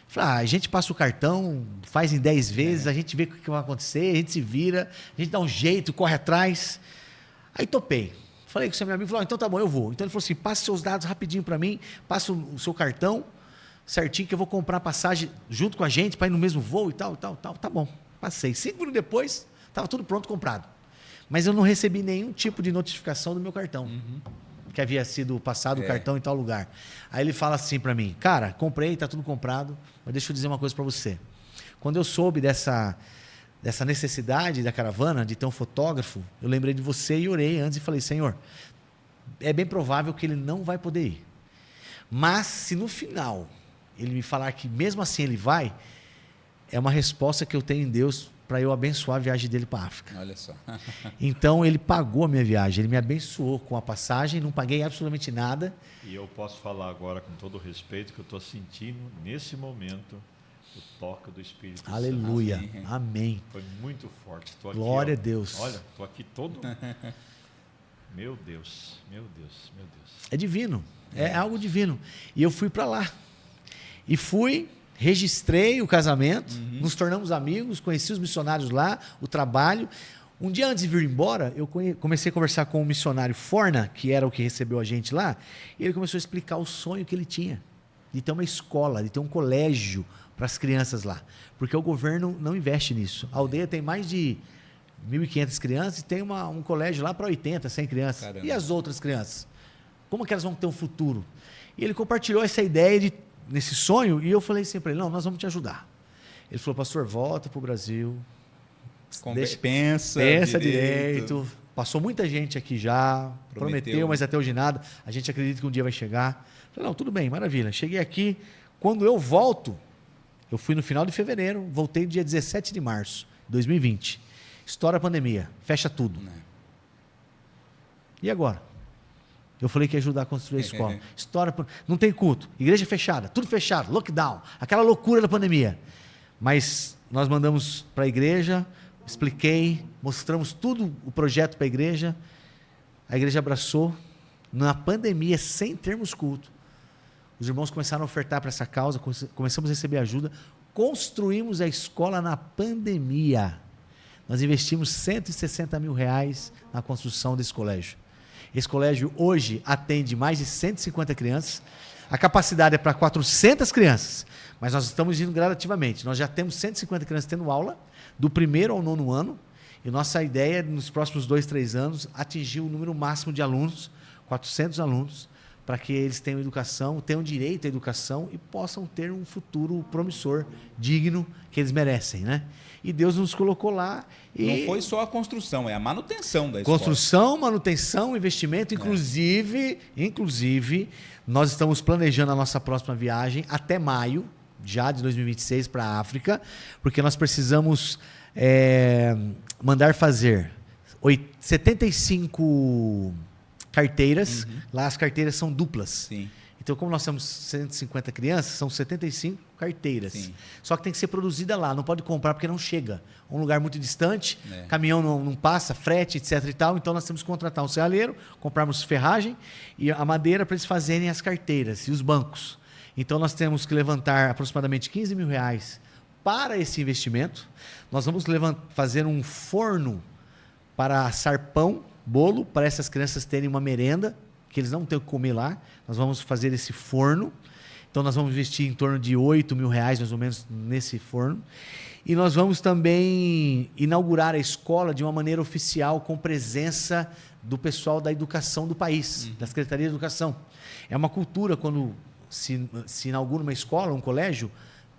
Falei, a gente passa o cartão, faz em 10 vezes, a gente vê o que vai acontecer, a gente se vira, a gente dá um jeito, corre atrás. Aí topei. Falei com o seu meu amigo, falou, então tá bom, eu vou. Então ele falou assim, passa seus dados rapidinho para mim, passa o seu cartão certinho que eu vou comprar passagem junto com a gente para ir no mesmo voo e tal. Tá bom, passei. 5 minutos depois, estava tudo pronto, comprado. Mas eu não recebi nenhum tipo de notificação do meu cartão. Que havia sido passado o cartão em tal lugar. Aí ele fala assim para mim, cara, comprei, tá tudo comprado, mas deixa eu dizer uma coisa para você. Quando eu soube dessa necessidade da caravana, de ter um fotógrafo, eu lembrei de você e orei antes e falei, Senhor, é bem provável que ele não vai poder ir. Mas se no final ele me falar que mesmo assim ele vai, é uma resposta que eu tenho em Deus para eu abençoar a viagem dele para a África. Olha só. Então, ele pagou a minha viagem, ele me abençoou com a passagem, não paguei absolutamente nada. E eu posso falar agora com todo o respeito que eu estou sentindo, nesse momento, o toque do Espírito Santo. Aleluia. Amém. Foi muito forte. Tô aqui, glória a Deus. Olha, estou aqui todo... Meu Deus. É divino, é algo divino. E eu fui para lá. E registrei o casamento, nos tornamos amigos, conheci os missionários lá, o trabalho. Um dia antes de vir embora, eu comecei a conversar com o missionário Forna, que era o que recebeu a gente lá, e ele começou a explicar o sonho que ele tinha, de ter uma escola, de ter um colégio para as crianças lá, porque o governo não investe nisso. A aldeia tem mais de 1.500 crianças e tem um colégio lá para 80, 100 crianças. Caramba. E as outras crianças? Como que elas vão ter um futuro? E ele compartilhou essa ideia nesse sonho, e eu falei assim para ele, não, nós vamos te ajudar. Ele falou, pastor, volta para o Brasil. Pensa direito. Passou muita gente aqui já, prometeu, mas até hoje nada. A gente acredita que um dia vai chegar. Falei, não, tudo bem, maravilha. Cheguei aqui, quando eu volto, eu fui no final de fevereiro, voltei dia 17 de março de 2020. Estoura a pandemia, fecha tudo. E agora? Eu falei que ia ajudar a construir a escola. Não tem culto, igreja fechada, tudo fechado, lockdown, aquela loucura da pandemia. Mas nós mandamos para a igreja, expliquei, mostramos tudo o projeto para a igreja abraçou. Na pandemia, sem termos culto, os irmãos começaram a ofertar para essa causa, começamos a receber ajuda, construímos a escola na pandemia. Nós investimos R$160 mil na construção desse colégio. Esse colégio hoje atende mais de 150 crianças, a capacidade é para 400 crianças, mas nós estamos indo gradativamente. Nós já temos 150 crianças tendo aula, do 1º ao 9º ano, e nossa ideia é, nos próximos 2, 3 anos, atingir o número máximo de alunos, 400 alunos, para que eles tenham educação, tenham direito à educação e possam ter um futuro promissor, digno, que eles merecem, né? E Deus nos colocou lá. E não foi só a construção, é a manutenção da escola. Construção, manutenção, investimento, inclusive, nós estamos planejando a nossa próxima viagem até maio, já de 2026, para a África, porque nós precisamos mandar fazer 75 carteiras. Lá as carteiras são duplas. Sim. Então, como nós temos 150 crianças, são 75 carteiras. Sim. Só que tem que ser produzida lá, não pode comprar porque não chega. Um lugar muito distante, caminhão não passa, frete, etc. e tal. Então, nós temos que contratar um serralheiro, comprarmos ferragem e a madeira para eles fazerem as carteiras e os bancos. Então, nós temos que levantar aproximadamente R$15 mil para esse investimento. Nós vamos fazer um forno para assar pão, bolo, para essas crianças terem uma merenda, que eles não têm o que comer lá. Nós vamos fazer esse forno. Então, nós vamos investir em torno de R$8 mil, mais ou menos, nesse forno. E nós vamos também inaugurar a escola de uma maneira oficial, com presença do pessoal da educação do país, da Secretaria de Educação. É uma cultura, quando se inaugura uma escola, um colégio,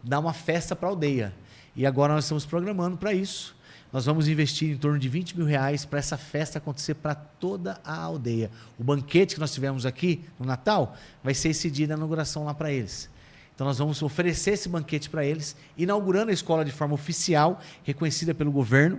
dá uma festa para a aldeia. E agora nós estamos programando para isso. Nós vamos investir em torno de R$20 mil para essa festa acontecer para toda a aldeia. O banquete que nós tivemos aqui no Natal vai ser esse dia da inauguração lá para eles. Então nós vamos oferecer esse banquete para eles, inaugurando a escola de forma oficial, reconhecida pelo governo.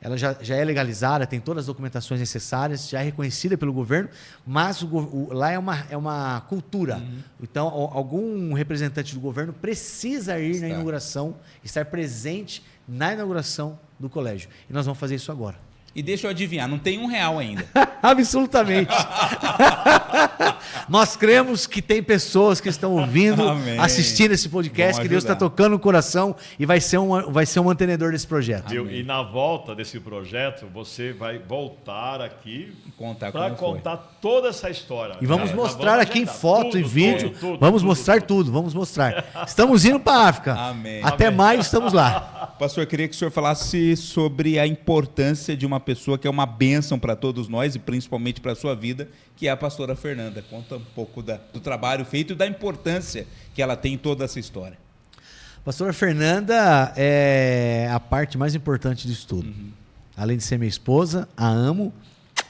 Ela já é legalizada, tem todas as documentações necessárias, já é reconhecida pelo governo, mas lá é uma cultura. Então, algum representante do governo precisa ir na inauguração, estar presente na inauguração do colégio. E nós vamos fazer isso agora. E deixa eu adivinhar, não tem R$1 ainda. Absolutamente. Nós cremos que tem pessoas que estão ouvindo, assistindo esse podcast, que Deus está tocando no coração e vai ser um mantenedor desse projeto. E na volta desse projeto, você vai voltar aqui para contar toda essa história. E vamos mostrar aqui em foto e vídeo. Vamos mostrar tudo. Estamos indo para a África. Amém. Até maio estamos lá. Pastor, eu queria que o senhor falasse sobre a importância de uma pessoa que é uma bênção para todos nós e principalmente para a sua vida, que é a pastora Fernanda. Conta um pouco do trabalho feito e da importância que ela tem em toda essa história. A pastora Fernanda é a parte mais importante disso tudo. Além de ser minha esposa, a amo.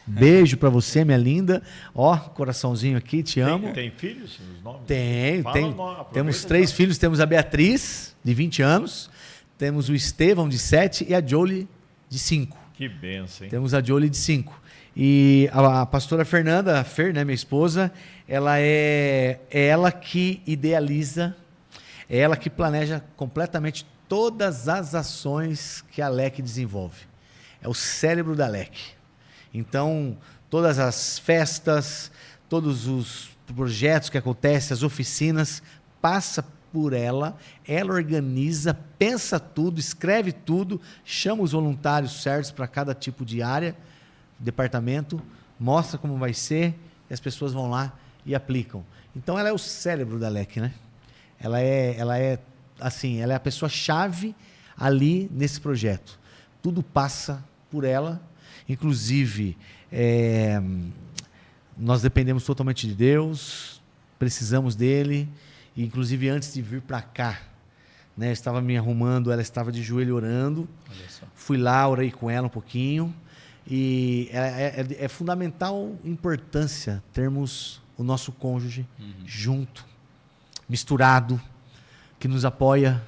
Beijo para você, minha linda. Ó, coraçãozinho aqui, te amo. Tem filhos? Os nomes? Temos 3 filhos. Temos a Beatriz, de 20 anos. Temos o Estevão, de 7, e a Jolie, de 5. Que benção, hein? Temos a Jolie, de 5. E a pastora Fernanda, a Fer, né, minha esposa, ela é ela que idealiza, é ela que planeja completamente todas as ações que a LEC desenvolve. É o cérebro da LEC. Então, todas as festas, todos os projetos que acontecem, as oficinas, passa por ela organiza, pensa tudo, escreve tudo, chama os voluntários certos para cada tipo de área, departamento, mostra como vai ser e as pessoas vão lá e aplicam. Então ela é o cérebro da LEC, né? Ela é a pessoa-chave ali nesse projeto. Tudo passa por ela, inclusive nós dependemos totalmente de Deus, precisamos dele. Inclusive, antes de vir para cá, né? Eu estava me arrumando, ela estava de joelho orando. Olha só. Fui lá, orei com ela um pouquinho. E é fundamental importância termos o nosso cônjuge junto, misturado, que nos apoia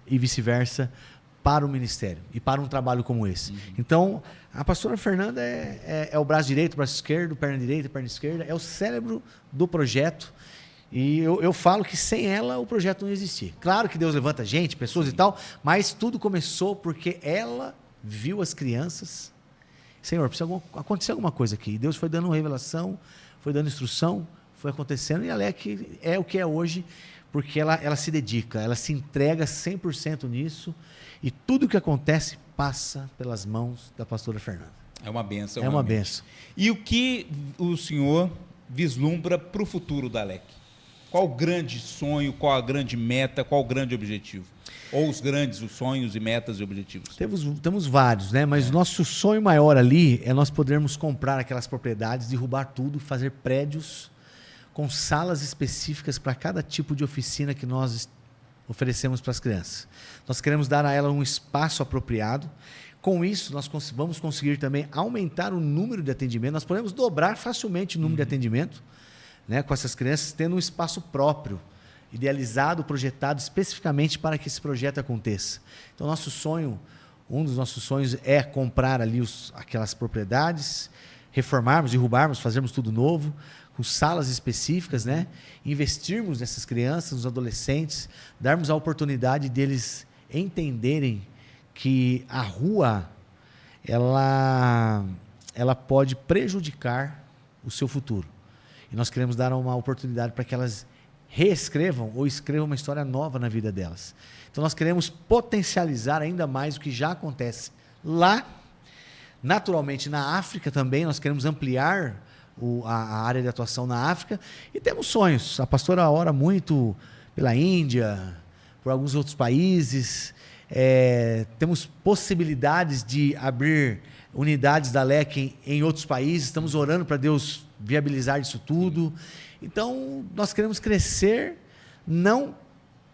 e vice-versa para o ministério e para um trabalho como esse. Então, a pastora Fernanda é o braço direito, o braço esquerdo, perna direita, perna esquerda, é o cérebro do projeto. E eu falo que sem ela o projeto não existia. Claro que Deus levanta gente, pessoas e tal, mas tudo começou porque ela viu as crianças. Senhor, precisa acontecer alguma coisa aqui. E Deus foi dando revelação, foi dando instrução, foi acontecendo. E a Alec é o que é hoje, porque ela se dedica, ela se entrega 100% nisso. E tudo o que acontece passa pelas mãos da pastora Fernanda. É uma benção. É uma benção. E o que o senhor vislumbra para o futuro da Alec? Qual o grande sonho, qual a grande meta, qual o grande objetivo? Ou os sonhos e metas e objetivos? Temos vários, né? Mas o nosso sonho maior ali é nós podermos comprar aquelas propriedades, derrubar tudo, fazer prédios com salas específicas para cada tipo de oficina que nós oferecemos para as crianças. Nós queremos dar a ela um espaço apropriado. Com isso, nós vamos conseguir também aumentar o número de atendimento. Nós podemos dobrar facilmente o número de atendimento, né, com essas crianças, tendo um espaço próprio, idealizado, projetado especificamente para que esse projeto aconteça. Então, nosso sonho, um dos nossos sonhos é comprar ali aquelas propriedades, reformarmos, derrubarmos, fazermos tudo novo, com salas específicas, né? Investirmos nessas crianças, nos adolescentes, darmos a oportunidade deles entenderem que a rua ela pode prejudicar o seu futuro. E nós queremos dar uma oportunidade para que elas reescrevam ou escrevam uma história nova na vida delas. Então nós queremos potencializar ainda mais o que já acontece lá. Naturalmente, na África também, nós queremos ampliar a área de atuação na África e temos sonhos. A pastora ora muito pela Índia, por alguns outros países. Temos possibilidades de abrir unidades da Alec em outros países. Estamos orando para Deus viabilizar isso tudo. Então, nós queremos crescer não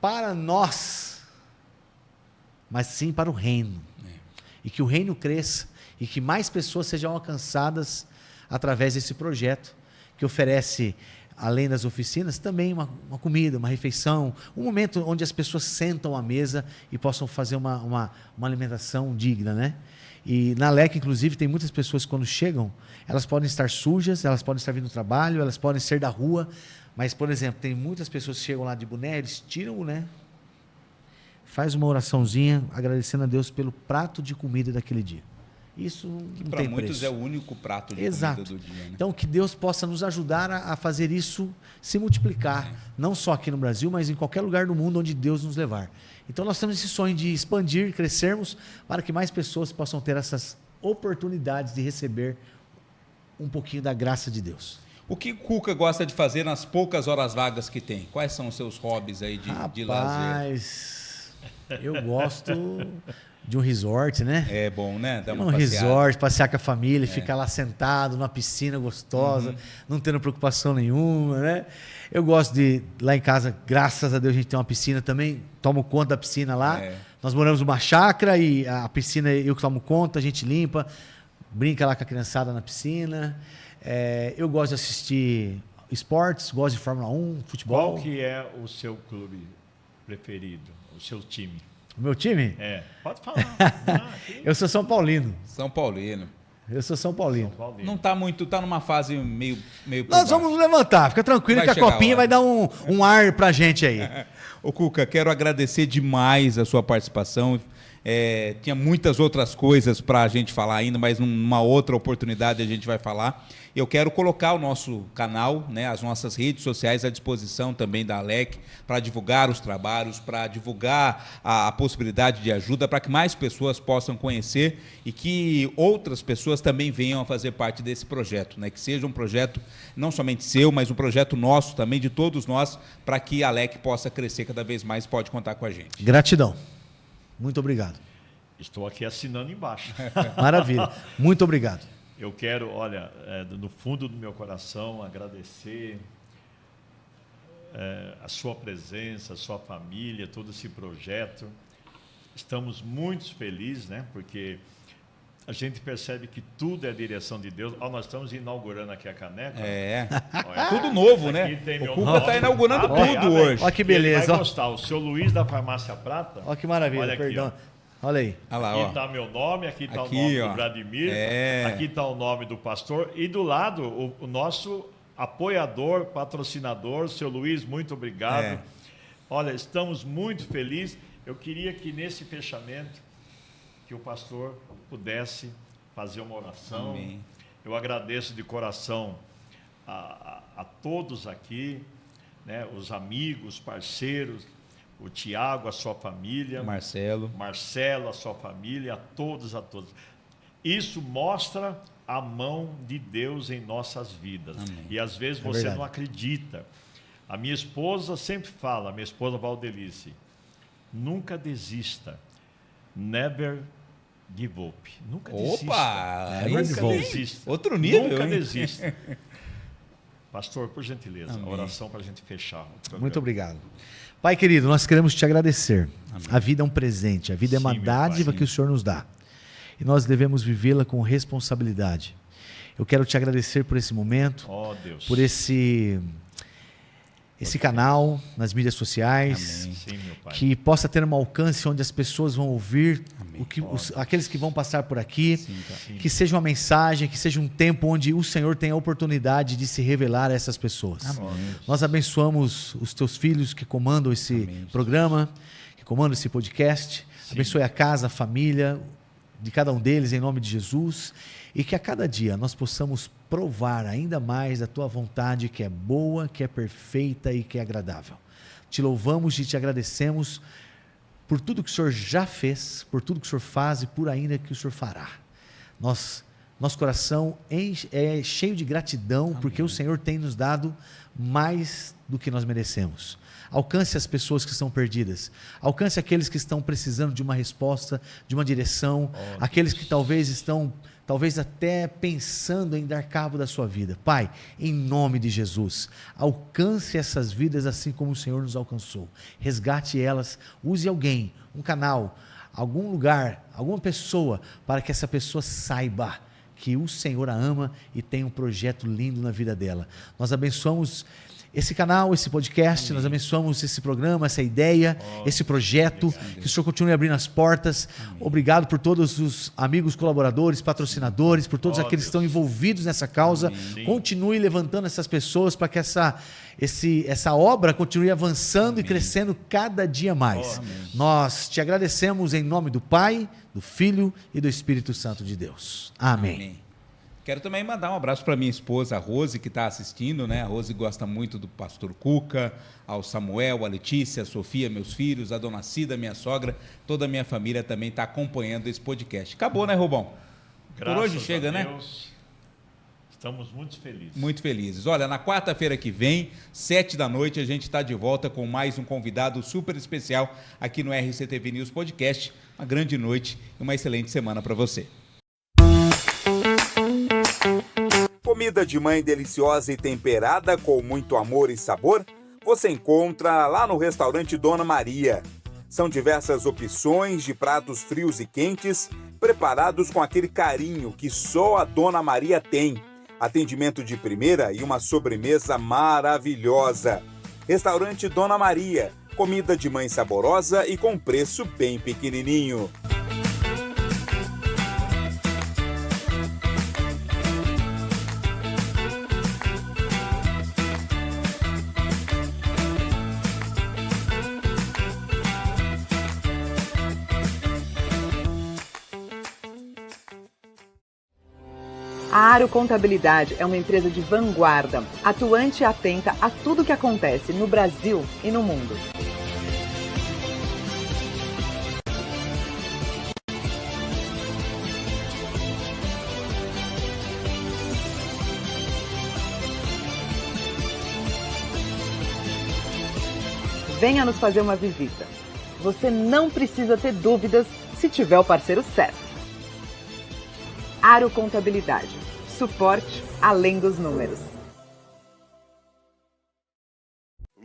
para nós, mas sim para o reino. E que o reino cresça e que mais pessoas sejam alcançadas através desse projeto, que oferece, além das oficinas, também uma comida, uma refeição, um momento onde as pessoas sentam à mesa e possam fazer uma alimentação digna, né? E na Alec, inclusive, tem muitas pessoas que quando chegam, elas podem estar sujas, elas podem estar vindo do trabalho, elas podem ser da rua, mas, por exemplo, tem muitas pessoas que chegam lá de boné, eles tiram o boné, faz uma oraçãozinha, agradecendo a Deus pelo prato de comida daquele dia. Isso não tem preço. Para muitos é o único prato de comida do dia. Né? Então, que Deus possa nos ajudar a fazer isso se multiplicar, não só aqui no Brasil, mas em qualquer lugar do mundo onde Deus nos levar. Então, nós temos esse sonho de expandir, crescermos, para que mais pessoas possam ter essas oportunidades de receber um pouquinho da graça de Deus. O que o Cuca gosta de fazer nas poucas horas vagas que tem? Quais são os seus hobbies aí de lazer? Eu gosto de um resort, né? É bom, né? Dar uma passeada. Resort, passear com a família, ficar lá sentado numa piscina gostosa, não tendo preocupação nenhuma, né? Eu gosto de, lá em casa, graças a Deus, a gente tem uma piscina também, tomo conta da piscina lá. Nós moramos numa chácara e a piscina eu que tomo conta, a gente limpa, brinca lá com a criançada na piscina. Eu gosto de assistir esportes, gosto de Fórmula 1, futebol. Qual que é o seu clube preferido, o seu time? O meu time? Pode falar. Eu sou São Paulino. São Paulino. Eu sou São Paulino. Não está muito, está numa fase meio Nós vamos nos levantar, fica tranquilo que a copinha vai dar um ar pra gente aí. Ô Cuca, quero agradecer demais a sua participação. Tinha muitas outras coisas para a gente falar ainda, mas numa outra oportunidade a gente vai falar. Eu quero colocar o nosso canal, né, as nossas redes sociais à disposição também da Alec, para divulgar os trabalhos, para divulgar a possibilidade de ajuda, para que mais pessoas possam conhecer e que outras pessoas também venham a fazer parte desse projeto, né, que seja um projeto não somente seu, mas um projeto nosso também, de todos nós, para que a Alec possa crescer cada vez mais. Pode contar com a gente. Gratidão. Muito obrigado. Estou aqui assinando embaixo. Maravilha. Muito obrigado. Eu quero, olha, no fundo do meu coração, agradecer a sua presença, a sua família, todo esse projeto. Estamos muito felizes, né? Porque a gente percebe que tudo é a direção de Deus. Nós estamos inaugurando aqui a caneca. Olha, tudo novo, né? O Cuca está inaugurando tudo hoje. Olha que beleza. Ele vai gostar. O seu Luiz da Farmácia Prata. Olha que maravilha, olha aqui, perdão. Olha aí. Aqui está meu nome, aqui está o nome do Vladimir, aqui está o nome do pastor. E do lado, o nosso apoiador, patrocinador, seu Luiz, muito obrigado. Olha, estamos muito felizes. Eu queria que nesse fechamento, que o pastor pudesse fazer uma oração. Amém. Eu agradeço de coração a todos aqui, né, os amigos, parceiros, o Tiago, a sua família, Marcelo, a sua família, a todos. Isso mostra a mão de Deus em nossas vidas. Amém. E às vezes você não acredita. A minha esposa sempre fala, a minha esposa Valdelice, nunca desista. Never give up. Nunca desista. Opa! Nunca desista. Outro nível, Nunca hein? desista. Pastor, por gentileza, a oração para a gente fechar. Muito obrigado. Pai querido, nós queremos te agradecer. Amém. A vida é um presente, a vida é uma dádiva que o Senhor nos dá. E nós devemos vivê-la com responsabilidade. Eu quero te agradecer por esse momento, Deus, por esse canal nas mídias sociais, Sim, meu Pai. Que possa ter um alcance onde as pessoas vão ouvir aqueles que vão passar por aqui, que seja uma mensagem, que seja um tempo onde o Senhor tem a oportunidade de se revelar a essas pessoas. Amém. Nós abençoamos os teus filhos que comandam esse programa, que comandam esse podcast. Abençoe a casa, a família de cada um deles em nome de Jesus, e que a cada dia nós possamos provar ainda mais a tua vontade, que é boa, que é perfeita e que é agradável. Te louvamos e te agradecemos por tudo que o Senhor já fez, por tudo que o Senhor faz e por ainda que o Senhor fará. Nosso coração é cheio de gratidão. Amém. Porque o Senhor tem nos dado mais do que nós merecemos. Alcance as pessoas que estão perdidas. Alcance aqueles que estão precisando de uma resposta, de uma direção. Aqueles que talvez estão até pensando em dar cabo da sua vida. Pai, em nome de Jesus, alcance essas vidas assim como o Senhor nos alcançou. Resgate elas, use alguém, um canal, algum lugar, alguma pessoa, para que essa pessoa saiba que o Senhor a ama e tem um projeto lindo na vida dela. Nós abençoamos esse canal, esse podcast. Amém. Nós abençoamos esse programa, essa ideia, esse projeto. Obrigado. Que o Senhor continue abrindo as portas. Amém. Obrigado por todos os amigos, colaboradores, patrocinadores, por todos aqueles que estão envolvidos nessa causa. Amém. Continue levantando essas pessoas para que essa obra continue avançando. Amém. E crescendo cada dia mais. Nós te agradecemos em nome do Pai, do Filho e do Espírito Santo de Deus. Amém. Amém. Quero também mandar um abraço para minha esposa, a Rose, que está assistindo, né? A Rose gosta muito do pastor Cuca, ao Samuel, a Letícia, a Sofia, meus filhos, a dona Cida, minha sogra, toda a minha família também está acompanhando esse podcast. Acabou, né, Rubão? Graças por hoje chega, a né? Deus. Estamos muito felizes. Muito felizes. Olha, na quarta-feira que vem, 19h, a gente está de volta com mais um convidado super especial aqui no RCTV News Podcast. Uma grande noite e uma excelente semana para você. Comida de mãe deliciosa e temperada com muito amor e sabor, você encontra lá no restaurante Dona Maria. São diversas opções de pratos frios e quentes, preparados com aquele carinho que só a Dona Maria tem. Atendimento de primeira e uma sobremesa maravilhosa. Restaurante Dona Maria, comida de mãe saborosa e com preço bem pequenininho. A Aro Contabilidade é uma empresa de vanguarda, atuante e atenta a tudo o que acontece no Brasil e no mundo. Venha nos fazer uma visita. Você não precisa ter dúvidas se tiver o parceiro certo. Aro Contabilidade. Suporte além dos números.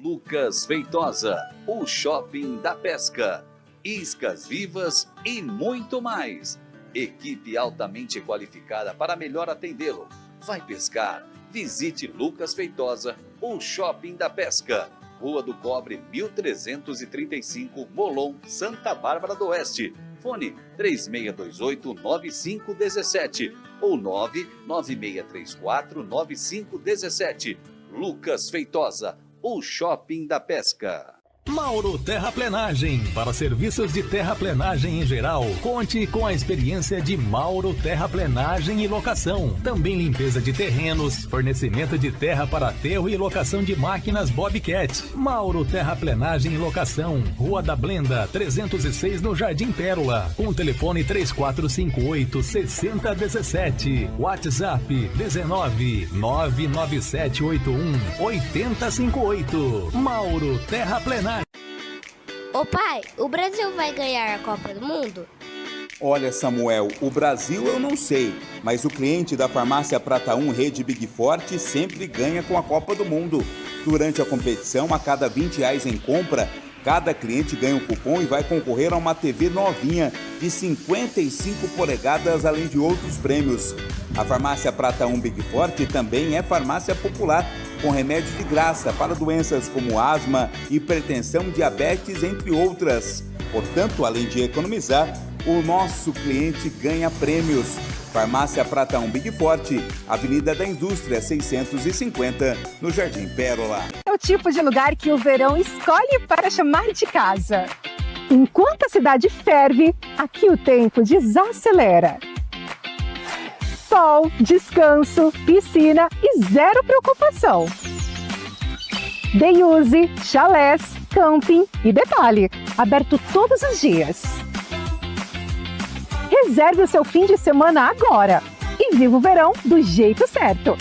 Lucas Feitosa, o Shopping da Pesca, iscas vivas e muito mais. Equipe altamente qualificada para melhor atendê-lo. Vai pescar? Visite Lucas Feitosa, o Shopping da Pesca. Rua do Cobre, 1335, Molon, Santa Bárbara do Oeste. Fone 3628-9517 ou 99634-9517. Lucas Feitosa, o Shopping da Pesca. Mauro Terraplenagem. Para serviços de terraplenagem em geral, conte com a experiência de Mauro Terraplenagem e Locação. Também limpeza de terrenos, fornecimento de terra para aterro e locação de máquinas Bobcat. Mauro Terraplenagem e Locação. Rua da Blenda, 306 no Jardim Pérola. Com o telefone 3458-6017. WhatsApp 19-99781-8058. Mauro Terraplenagem. Ô pai, o Brasil vai ganhar a Copa do Mundo? Olha, Samuel, o Brasil eu não sei, mas o cliente da farmácia Prata 1 Rede Big Forte sempre ganha com a Copa do Mundo. Durante a competição, a cada R$20 em compra, cada cliente ganha um cupom e vai concorrer a uma TV novinha de 55 polegadas, além de outros prêmios. A farmácia Prata 1 Big Forte também é farmácia popular, com remédio de graça para doenças como asma, hipertensão, diabetes, entre outras. Portanto, além de economizar, o nosso cliente ganha prêmios. Farmácia Prata 1 Big Forte, Avenida da Indústria 650, no Jardim Pérola. É o tipo de lugar que o verão escolhe para chamar de casa. Enquanto a cidade ferve, aqui o tempo desacelera. Sol, descanso, piscina e zero preocupação. Day-use, chalés, camping e detalhe, aberto todos os dias. Reserve o seu fim de semana agora e viva o verão do jeito certo.